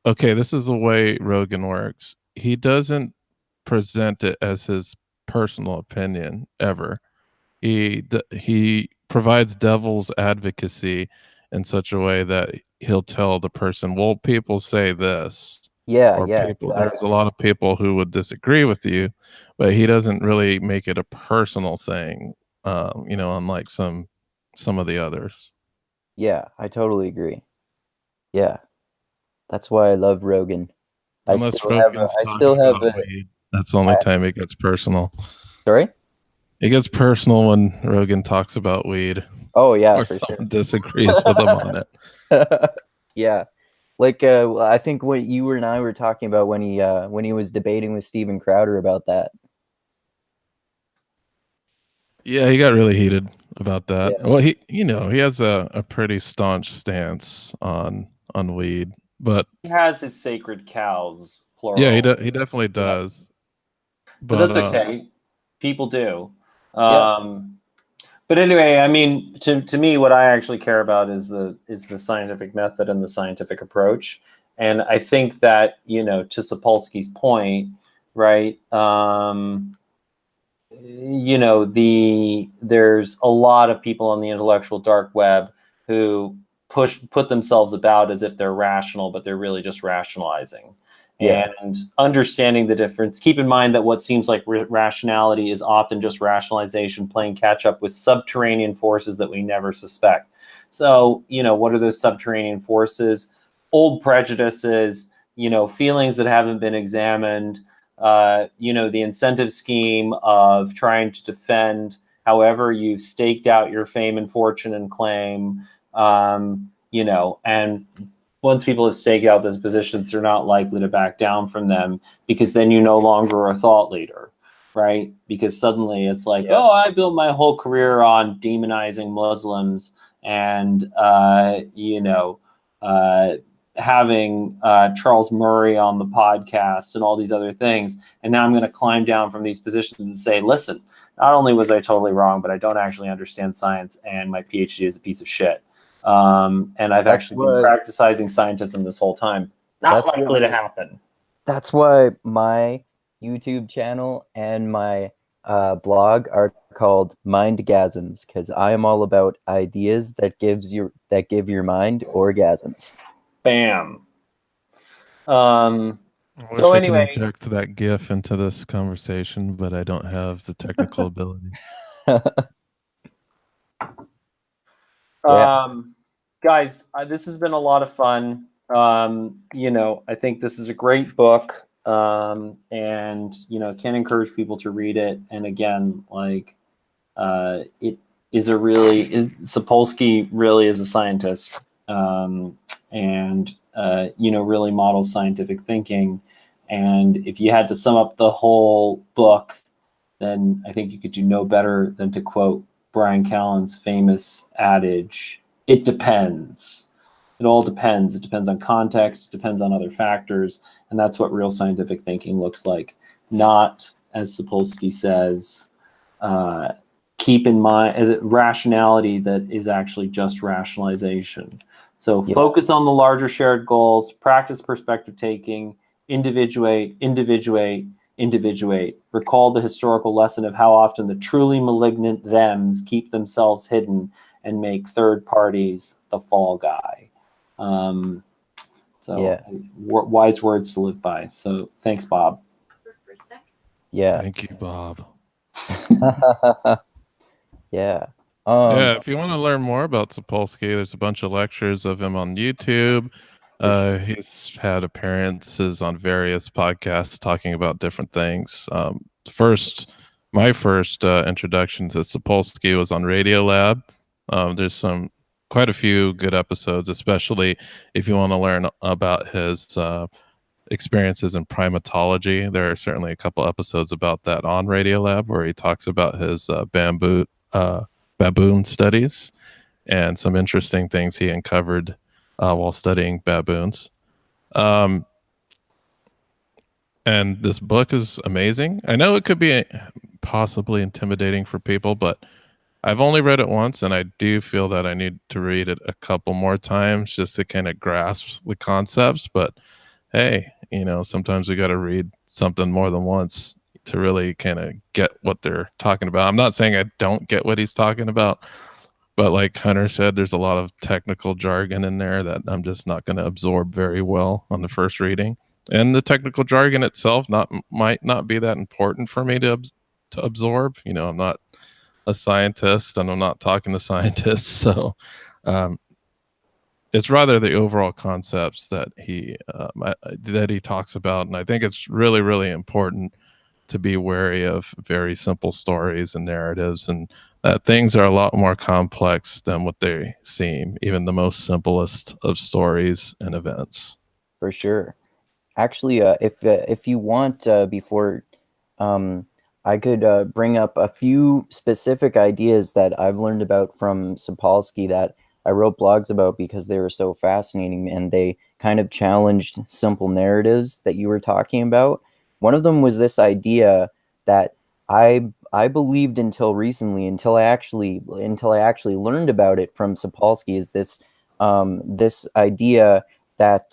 Okay, this is the way Rogan works. He doesn't present it as his personal opinion ever. He provides devil's advocacy in such a way that he'll tell the person, well, people say this. Yeah. Or Yeah. people, there's a lot of people who would disagree with you, but he doesn't really make it a personal thing, unlike some of the others. Yeah. I totally agree. Yeah. That's why I love Rogan. Unless I Rogan's still talking have about weed. That's the only time it gets personal. Sorry? It gets personal when Rogan talks about weed. Oh yeah, Or for someone disagrees with him on it. sure. Yeah. Like I think what you and I were talking about when he was debating with Steven Crowder about that. Yeah, he got really heated about that. Yeah. Well, he has a pretty staunch stance on weed, but He has his sacred cows, plural. yeah, he definitely does. But that's okay. People do. Yeah. But anyway, I mean, to me, what I actually care about is the scientific method and the scientific approach. And I think that, to Sapolsky's point, right? There's a lot of people on the intellectual dark web who put themselves about as if they're rational, but they're really just rationalizing. Yeah. And understanding the difference. Keep in mind that what seems like rationality is often just rationalization playing catch up with subterranean forces that we never suspect. So, what are those subterranean forces? Old prejudices, feelings that haven't been examined, the incentive scheme of trying to defend however you've staked out your fame and fortune and claim, and once people have staked out those positions, they're not likely to back down from them, because then you no longer are a thought leader, right? Because suddenly it's like, oh, I built my whole career on demonizing Muslims and, having Charles Murray on the podcast and all these other things. And now I'm going to climb down from these positions and say, listen, not only was I totally wrong, but I don't actually understand science, and my PhD is a piece of shit. And I've actually been practicing scientism this whole time. Not likely to happen. That's why my YouTube channel and my blog are called Mindgasms, because I am all about ideas that give your mind orgasms. Bam. I wish So I anyway, could inject that GIF into this conversation, but I don't have the technical ability. Guys, this has been a lot of fun. I think this is a great book, and can encourage people to read it. And again, it is Sapolsky really is a scientist, and really models scientific thinking. And if you had to sum up the whole book, then I think you could do no better than to quote Brian Callen's famous adage, "It depends." It all depends. It depends on context, depends on other factors, and that's what real scientific thinking looks like. Not, as Sapolsky says, keep in mind rationality that is actually just rationalization. So focus on the larger shared goals, practice perspective taking, individuate, individuate. Recall the historical lesson of how often the truly malignant thems keep themselves hidden and make third parties the fall guy. Yeah. Wise words to live by. So thanks, Bob. Yeah. Thank you, Bob. Yeah. Yeah, if you want to learn more about Sapolsky, there's a bunch of lectures of him on YouTube. Sure. He's had appearances on various podcasts talking about different things. My first introduction to Sapolsky was on Radiolab. There's quite a few good episodes, especially if you want to learn about his experiences in primatology. There are certainly a couple episodes about that on Radiolab where he talks about his baboon studies and some interesting things he uncovered while studying baboons. And this book is amazing. I know it could be possibly intimidating for people, but I've only read it once, and I do feel that I need to read it a couple more times just to kind of grasp the concepts. But hey, sometimes we got to read something more than once to really kind of get what they're talking about. I'm not saying I don't get what he's talking about, but like Hunter said, there's a lot of technical jargon in there that I'm just not going to absorb very well on the first reading. And the technical jargon itself might not be that important for me to absorb. I'm not a scientist, and I'm not talking to scientists, so it's rather the overall concepts that he talks about, and I think it's really, really important to be wary of very simple stories and narratives, and that things are a lot more complex than what they seem, even the most simplest of stories and events. For sure. Actually, if you want, before I could bring up a few specific ideas that I've learned about from Sapolsky that I wrote blogs about because they were so fascinating and they kind of challenged simple narratives that you were talking about. One of them was this idea that I believed until recently, until I actually learned about it from Sapolsky, is this this idea that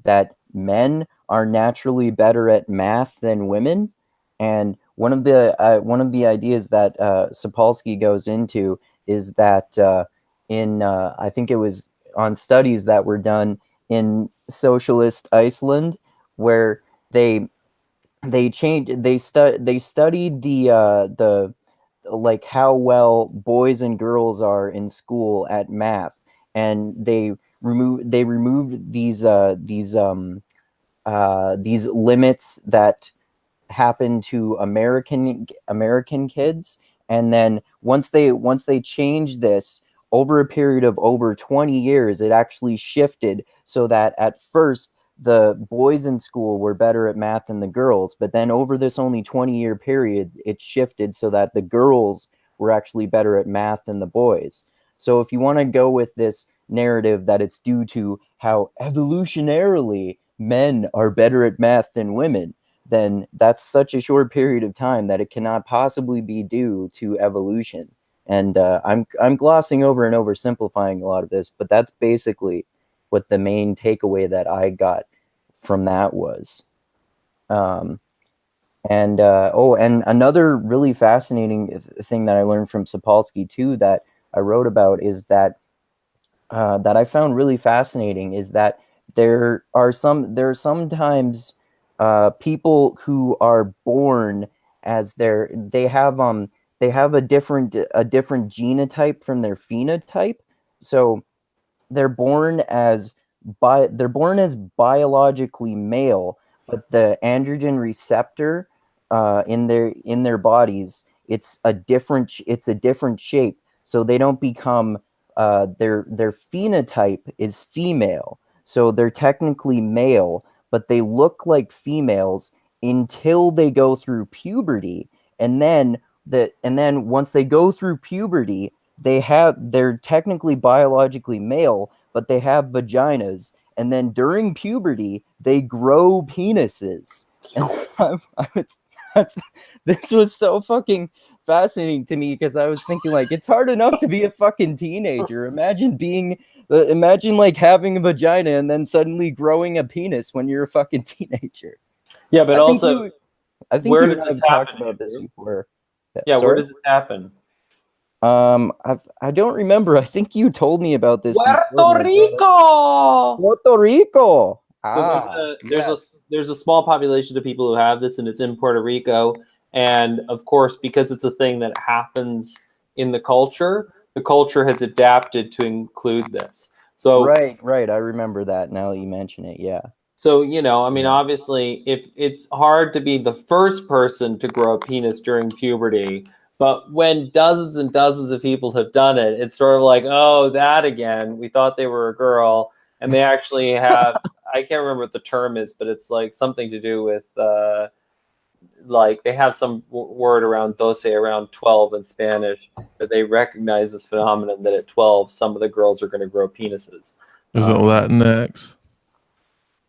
that men are naturally better at math than women. And one of the ideas that Sapolsky goes into is that I think it was on studies that were done in socialist Iceland, where they studied the like how well boys and girls are in school at math, and they removed these limits that happen to American kids, and then once they changed this over a period of over 20 years, it actually shifted so that at first the boys in school were better at math than the girls, but then over this only 20-year period, it shifted so that the girls were actually better at math than the boys. So if you want to go with this narrative that it's due to how evolutionarily men are better at math than women, then that's such a short period of time that it cannot possibly be due to evolution. And I'm glossing over and oversimplifying a lot of this, but that's basically what the main takeaway that I got from that was. And another really fascinating thing that I learned from Sapolsky too that I wrote about is that that I found really fascinating is that there are sometimes people who are born as they have a different genotype from their phenotype. So they're born as biologically male, but the androgen receptor in their bodies, it's a different shape. So they don't become their phenotype is female. So they're technically male, but they look like females until they go through puberty, and then once they go through puberty, they're technically biologically male, but they have vaginas, and then during puberty they grow penises. And this was so fucking fascinating to me because I was thinking, like, it's hard enough to be a fucking teenager. Imagine like having a vagina and then suddenly growing a penis when you're a fucking teenager. Yeah, but also I think Where you does and I this have talked happen, about this Andrew? before. Yeah, where Sorry? does this happen? I don't remember. I think you told me about this before. Puerto Rico. Puerto Rico. So Yes. there's a small population of people who have this, and it's in Puerto Rico. And of course, because it's a thing that happens in the culture has adapted to include this. So Right. I remember that now that you mention it. Yeah. So, you know, I mean, Yeah. obviously, if it's hard to be the first person to grow a penis during puberty, but when dozens and dozens of people have done it, it's sort of like, oh, that again. We thought they were a girl, and they actually have, I can't remember what the term is, but it's like something to do with, like, they have some word around doce, around 12 in Spanish, that they recognize this phenomenon that at 12, some of the girls are going to grow penises. Is it Latinx?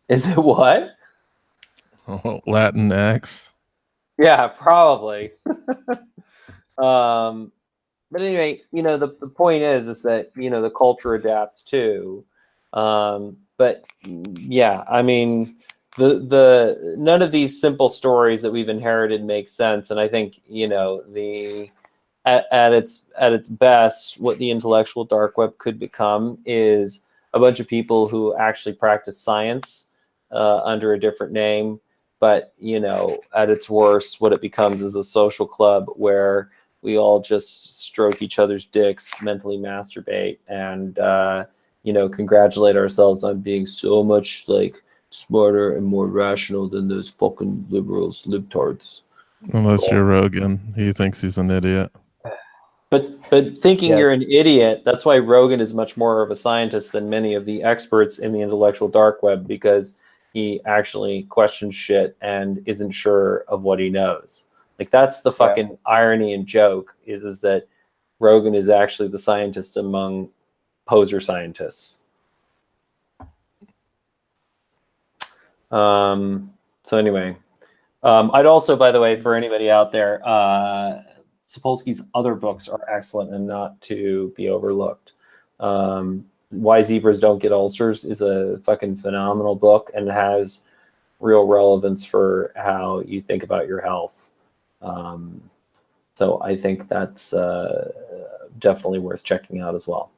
Is it what? Oh, Latinx. Yeah, probably. But anyway, you know, the point is that, you know, the culture adapts too. But yeah, I mean, the none of these simple stories that we've inherited make sense. And I think, you know, at its best, what the intellectual dark web could become is a bunch of people who actually practice science under a different name. But, you know, at its worst, what it becomes is a social club where we all just stroke each other's dicks, mentally masturbate, and you know, congratulate ourselves on being so much like smarter and more rational than those fucking liberals, libtards. Unless you're Rogan. He thinks he's an idiot. But thinking Yes. you're an idiot, that's why Rogan is much more of a scientist than many of the experts in the intellectual dark web, because he actually questions shit and isn't sure of what he knows. Like, that's the fucking irony and joke is that Rogan is actually the scientist among poser scientists. So anyway, I'd also, by the way, for anybody out there, Sapolsky's other books are excellent and not to be overlooked. Why Zebras Don't Get Ulcers is a fucking phenomenal book and has real relevance for how you think about your health. So I think that's definitely worth checking out as well.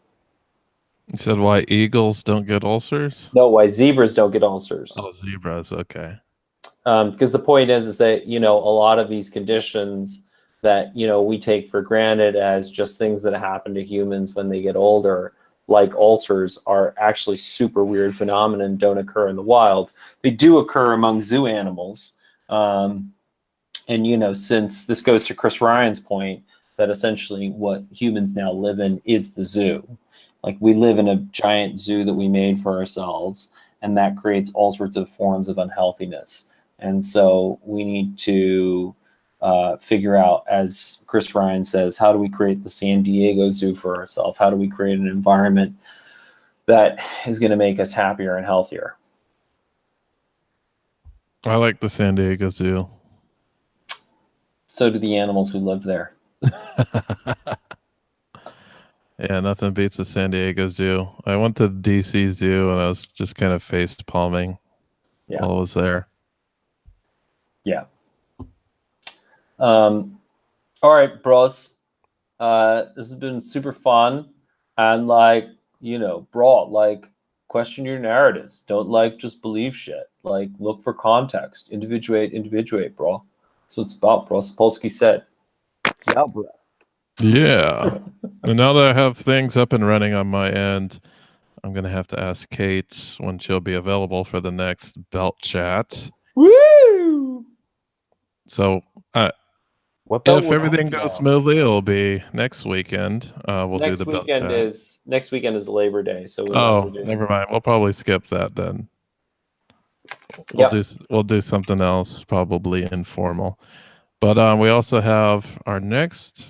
You said why eagles don't get ulcers? No, Why Zebras Don't Get Ulcers. Oh, zebras. Okay. Because the point is that, you know, a lot of these conditions that, you know, we take for granted as just things that happen to humans when they get older, like ulcers, are actually super weird phenomena and don't occur in the wild. They do occur among zoo animals. And, you know, since this goes to Chris Ryan's point that essentially what humans now live in is the zoo. Like, we live in a giant zoo that we made for ourselves, and that creates all sorts of forms of unhealthiness. And so we need to figure out, as Chris Ryan says, how do we create the San Diego Zoo for ourselves? How do we create an environment that is going to make us happier and healthier? I like the San Diego Zoo. So do the animals who live there. Yeah, nothing beats the San Diego Zoo. I went to DC Zoo and I was just kind of face palming while I was there. Yeah. All right, bros. This has been super fun. And, like, you know, bro, like, question your narratives. Don't, like, just believe shit. Like, look for context. Individuate, bro. That's what it's about, bro. Sapolsky said. Yeah, bro. Yeah. And now that I have things up and running on my end, I'm going to have to ask Kate when she'll be available for the next belt chat. Woo! So, What belt if would everything you goes know? smoothly, it'll be next weekend. We'll do the belt chat. Next weekend is Labor Day, so we're Oh, not gonna do. never mind. We'll probably skip that then. Yep. We'll do something else, probably informal. But we also have our next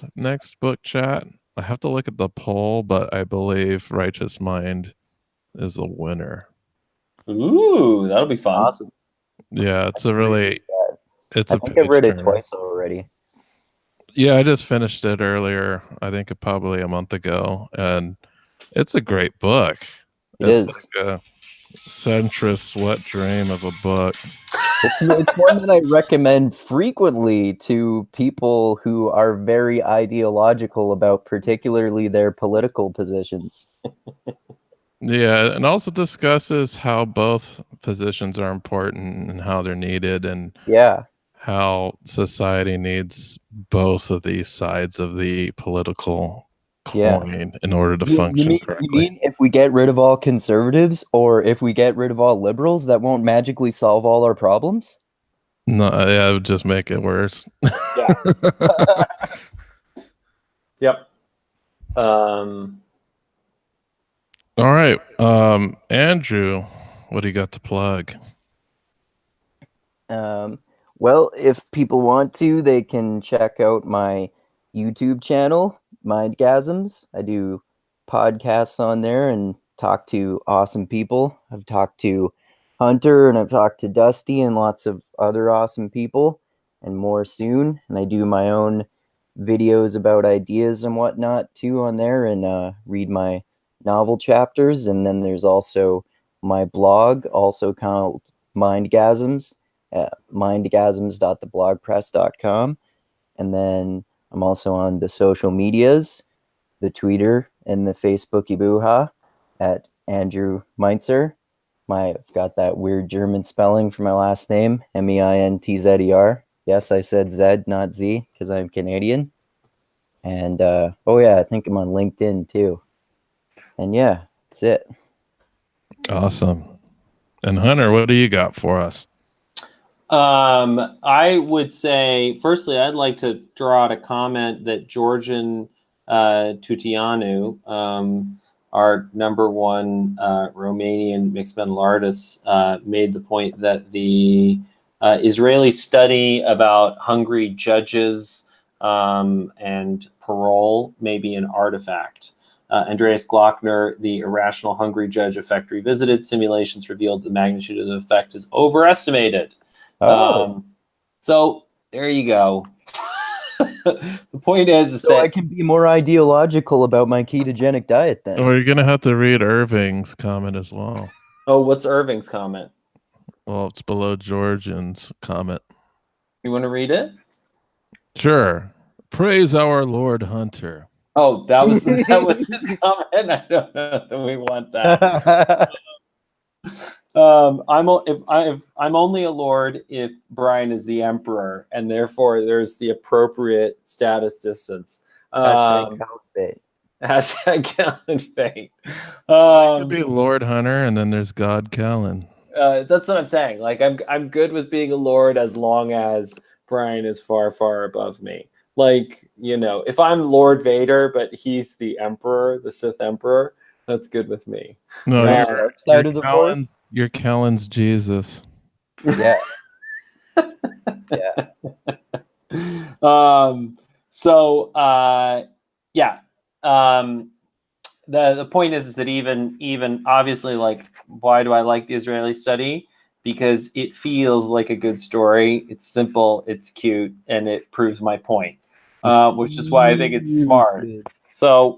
book chat. I have to look at the poll, but I believe Righteous Mind is the winner. Ooh, that'll be fun. Awesome. Yeah, it's a really it's I a think I've page read it turner. twice already. Yeah, I just finished it earlier. I think probably a month ago, and it's a great book. It is. Like centrist wet dream of a book. It's one that I recommend frequently to people who are very ideological about particularly their political positions. Yeah, and also discusses how both positions are important and how they're needed, and Yeah. how society needs both of these sides of the political Yeah. coin in order to You function mean correctly. if we get rid of all conservatives or if we get rid of all liberals, that won't magically solve all our problems? No, yeah, it would just make it worse. Yeah. Yep. Um, All right, Andrew, what do you got to plug? Well, if people want to, they can check out my YouTube channel, Mindgasms. I do podcasts on there and talk to awesome people. I've talked to Hunter and I've talked to Dusty and lots of other awesome people, and more soon. And I do my own videos about ideas and whatnot too on there, and read my novel chapters. And then there's also my blog, also called Mindgasms at mindgasms.theblogpress.com. And then I'm also on the social medias, the Twitter and the Facebooky booha at Andrew Meintzer. I've got that weird German spelling for my last name, Meintzer. Yes, I said Z, not Z, because I'm Canadian. And oh yeah, I think I'm on LinkedIn too. And yeah, that's it. Awesome. And Hunter, what do you got for us? I would say, firstly, I'd like to draw out a comment that Georgian Tutianu, our number one Romanian mixed metal artist, made the point that the Israeli study about hungry judges and parole may be an artifact. Andreas Glockner, the irrational hungry judge effect revisited, simulations revealed the magnitude of the effect is overestimated. So there you go. The point is so that I can be more ideological about my ketogenic diet then. Or you're gonna have to read Irving's comment as well. oh, what's Irving's comment? Well, it's below Georgian's comment. You want to read it? Sure. Praise our Lord Hunter. Oh, that was his comment. I don't know that we want that. I'm only a lord if Brian is the emperor, and therefore there's the appropriate status distance. Hashtag Callan fate. It could be Lord Hunter, and then there's God Callan. That's what I'm saying. Like I'm good with being a lord as long as Brian is far, far above me. Like, you know, if I'm Lord Vader, but he's the Emperor, the Sith Emperor, that's good with me. No, Dark side of the Force. You're Callan's Jesus. Yeah. Yeah. The point is that even obviously, like, why do I like the Israeli study? Because it feels like a good story. It's simple, it's cute, and it proves my point, which is why I think it's smart. So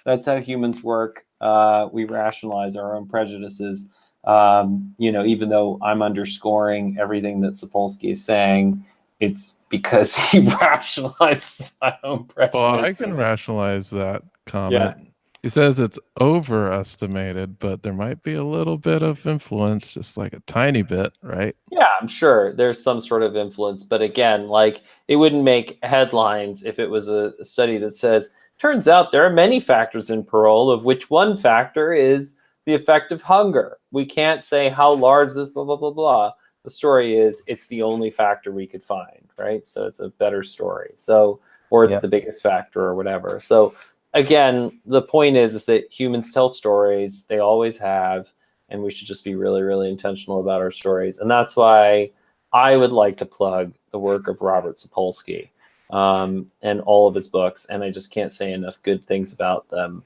that's how humans work. We rationalize our own prejudices. Even though I'm underscoring everything that Sapolsky is saying, it's because he rationalizes my own prejudices. Well, I can rationalize that comment. Yeah. He says it's overestimated, but there might be a little bit of influence, just like a tiny bit, right? Yeah, I'm sure there's some sort of influence, but again, like, it wouldn't make headlines if it was a study that says, turns out there are many factors in parole, of which one factor is the effect of hunger. We can't say how large this blah, blah, blah, blah. The story is it's the only factor we could find, right? So it's a better story. So, or it's the biggest factor or whatever. So again, the point is that humans tell stories. They always have. And we should just be really, really intentional about our stories. And that's why I would like to plug the work of Robert Sapolsky and all of his books. And I just can't say enough good things about them.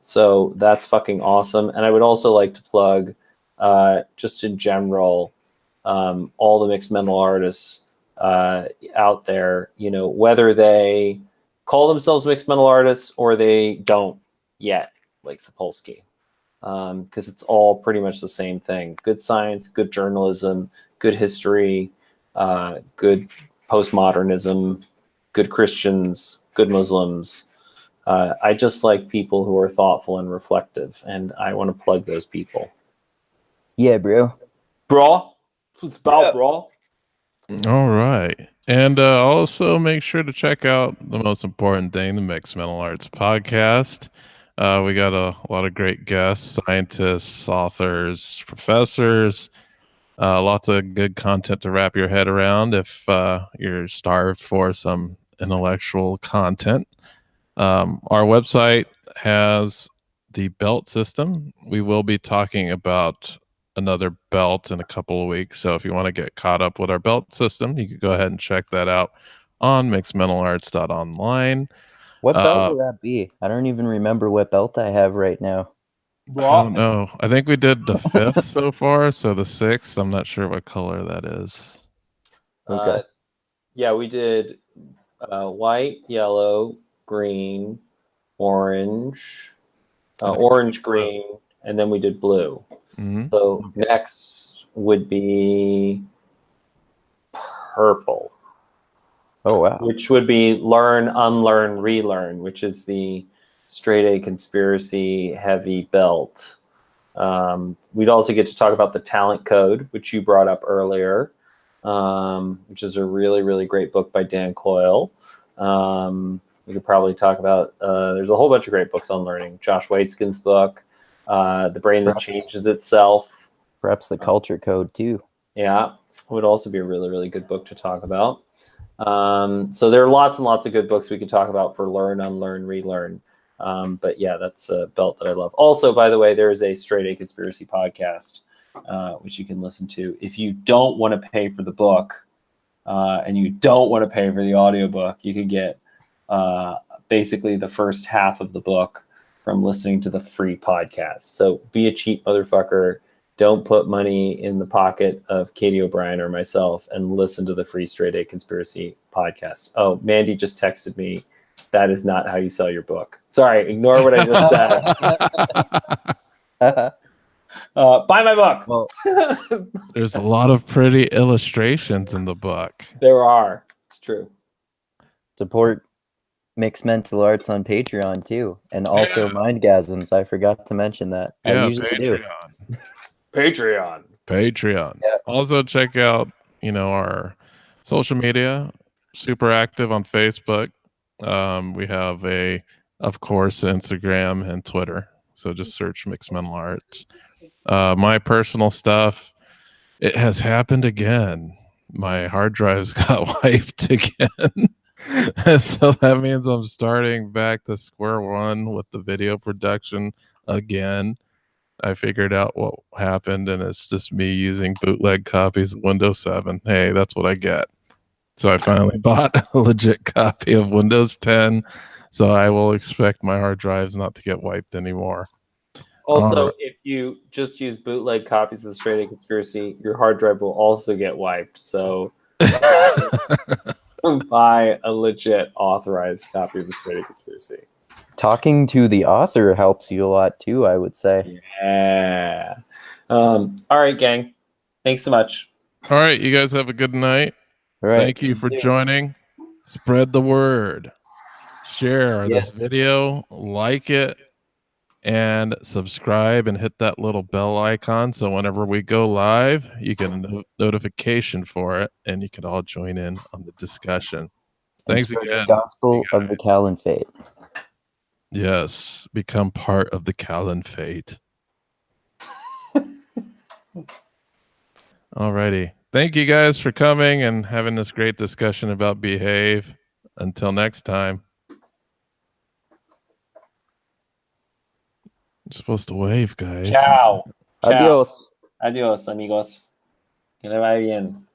So that's fucking awesome. And I would also like to plug, just in general, all the mixed mental artists out there, you know, whether they call themselves mixed mental artists or they don't yet, like Sapolsky. because it's all pretty much the same thing. Good science, good journalism, good history, good postmodernism, good Christians, good Muslims. I just like people who are thoughtful and reflective, and I want to plug those people. Yeah, bro. Bro, that's what it's about, bro. All right. And also make sure to check out the most important thing, the Mixed Mental Arts podcast. We got a lot of great guests, scientists, authors, professors, lots of good content to wrap your head around if you're starved for some intellectual content. Our website has the belt system. We will be talking about another belt in a couple of weeks. So if you want to get caught up with our belt system, you can go ahead and check that out on mixedmentalarts.online. What belt will that be? I don't even remember what belt I have right now. I don't know. I think we did the 5th so far. So the 6th, I'm not sure what color that is. Okay. Yeah, we did white, yellow, green, orange, orange, green, and then we did blue. Mm-hmm. So next would be purple. Oh, wow. Which would be learn, unlearn, relearn, which is the straight A conspiracy heavy belt. We'd also get to talk about the talent code, which you brought up earlier, which is a really, really great book by Dan Coyle. We could probably talk about, there's a whole bunch of great books on learning. Josh Waitzkin's book, The Brain That Changes Itself. Perhaps the culture code, too. Yeah, would also be a really, really good book to talk about. So there are lots and lots of good books we could talk about for learn, unlearn, relearn. But yeah, that's a belt that I love. Also, by the way, there is a Straight A Conspiracy podcast, which you can listen to. If you don't want to pay for the book and you don't want to pay for the audiobook, you can get basically the first half of the book from listening to the free podcast. So be a cheap motherfucker. Don't put money in the pocket of Katie O'Brien or myself and listen to the free Straight A Conspiracy podcast. Oh, Mandy just texted me. That is not how you sell your book. Sorry, ignore what I just said. Buy my book. Well, There's a lot of pretty illustrations in the book. There are. It's true. support Mixed Mental Arts on Patreon, too. And also Mindgasms. I forgot to mention that. Yeah, I usually do. Patreon. Yeah. Also check out, our social media. Super active on Facebook. We have of course, Instagram and Twitter. So just search Mixed Mental Arts. My personal stuff, it has happened again. My hard drives got wiped again. So that means I'm starting back to square one with the video production again. I figured out what happened, and it's just me using bootleg copies of Windows 7. Hey, that's what I get. So I finally bought a legit copy of Windows 10. So I will expect my hard drives not to get wiped anymore. Also, if you just use bootleg copies of the Straight A Conspiracy, your hard drive will also get wiped. So buy a legit authorized copy of the Straight A Conspiracy. Talking to the author helps you a lot, too, I would say. Yeah. All right, gang. Thanks so much. All right, you guys have a good night. All right. Thank you for joining. Spread the word. Share this video, like it, and subscribe and hit that little bell icon so whenever we go live, you get a notification for it and you can all join in on the discussion. Thanks Spread again. the gospel of the caliphate. Yes, become part of the caliphate. Alrighty. Thank you guys for coming and having this great discussion about Behave. Until next time. You're supposed to wave, guys. Ciao. Adios. Adios, amigos. Que le vaya bien.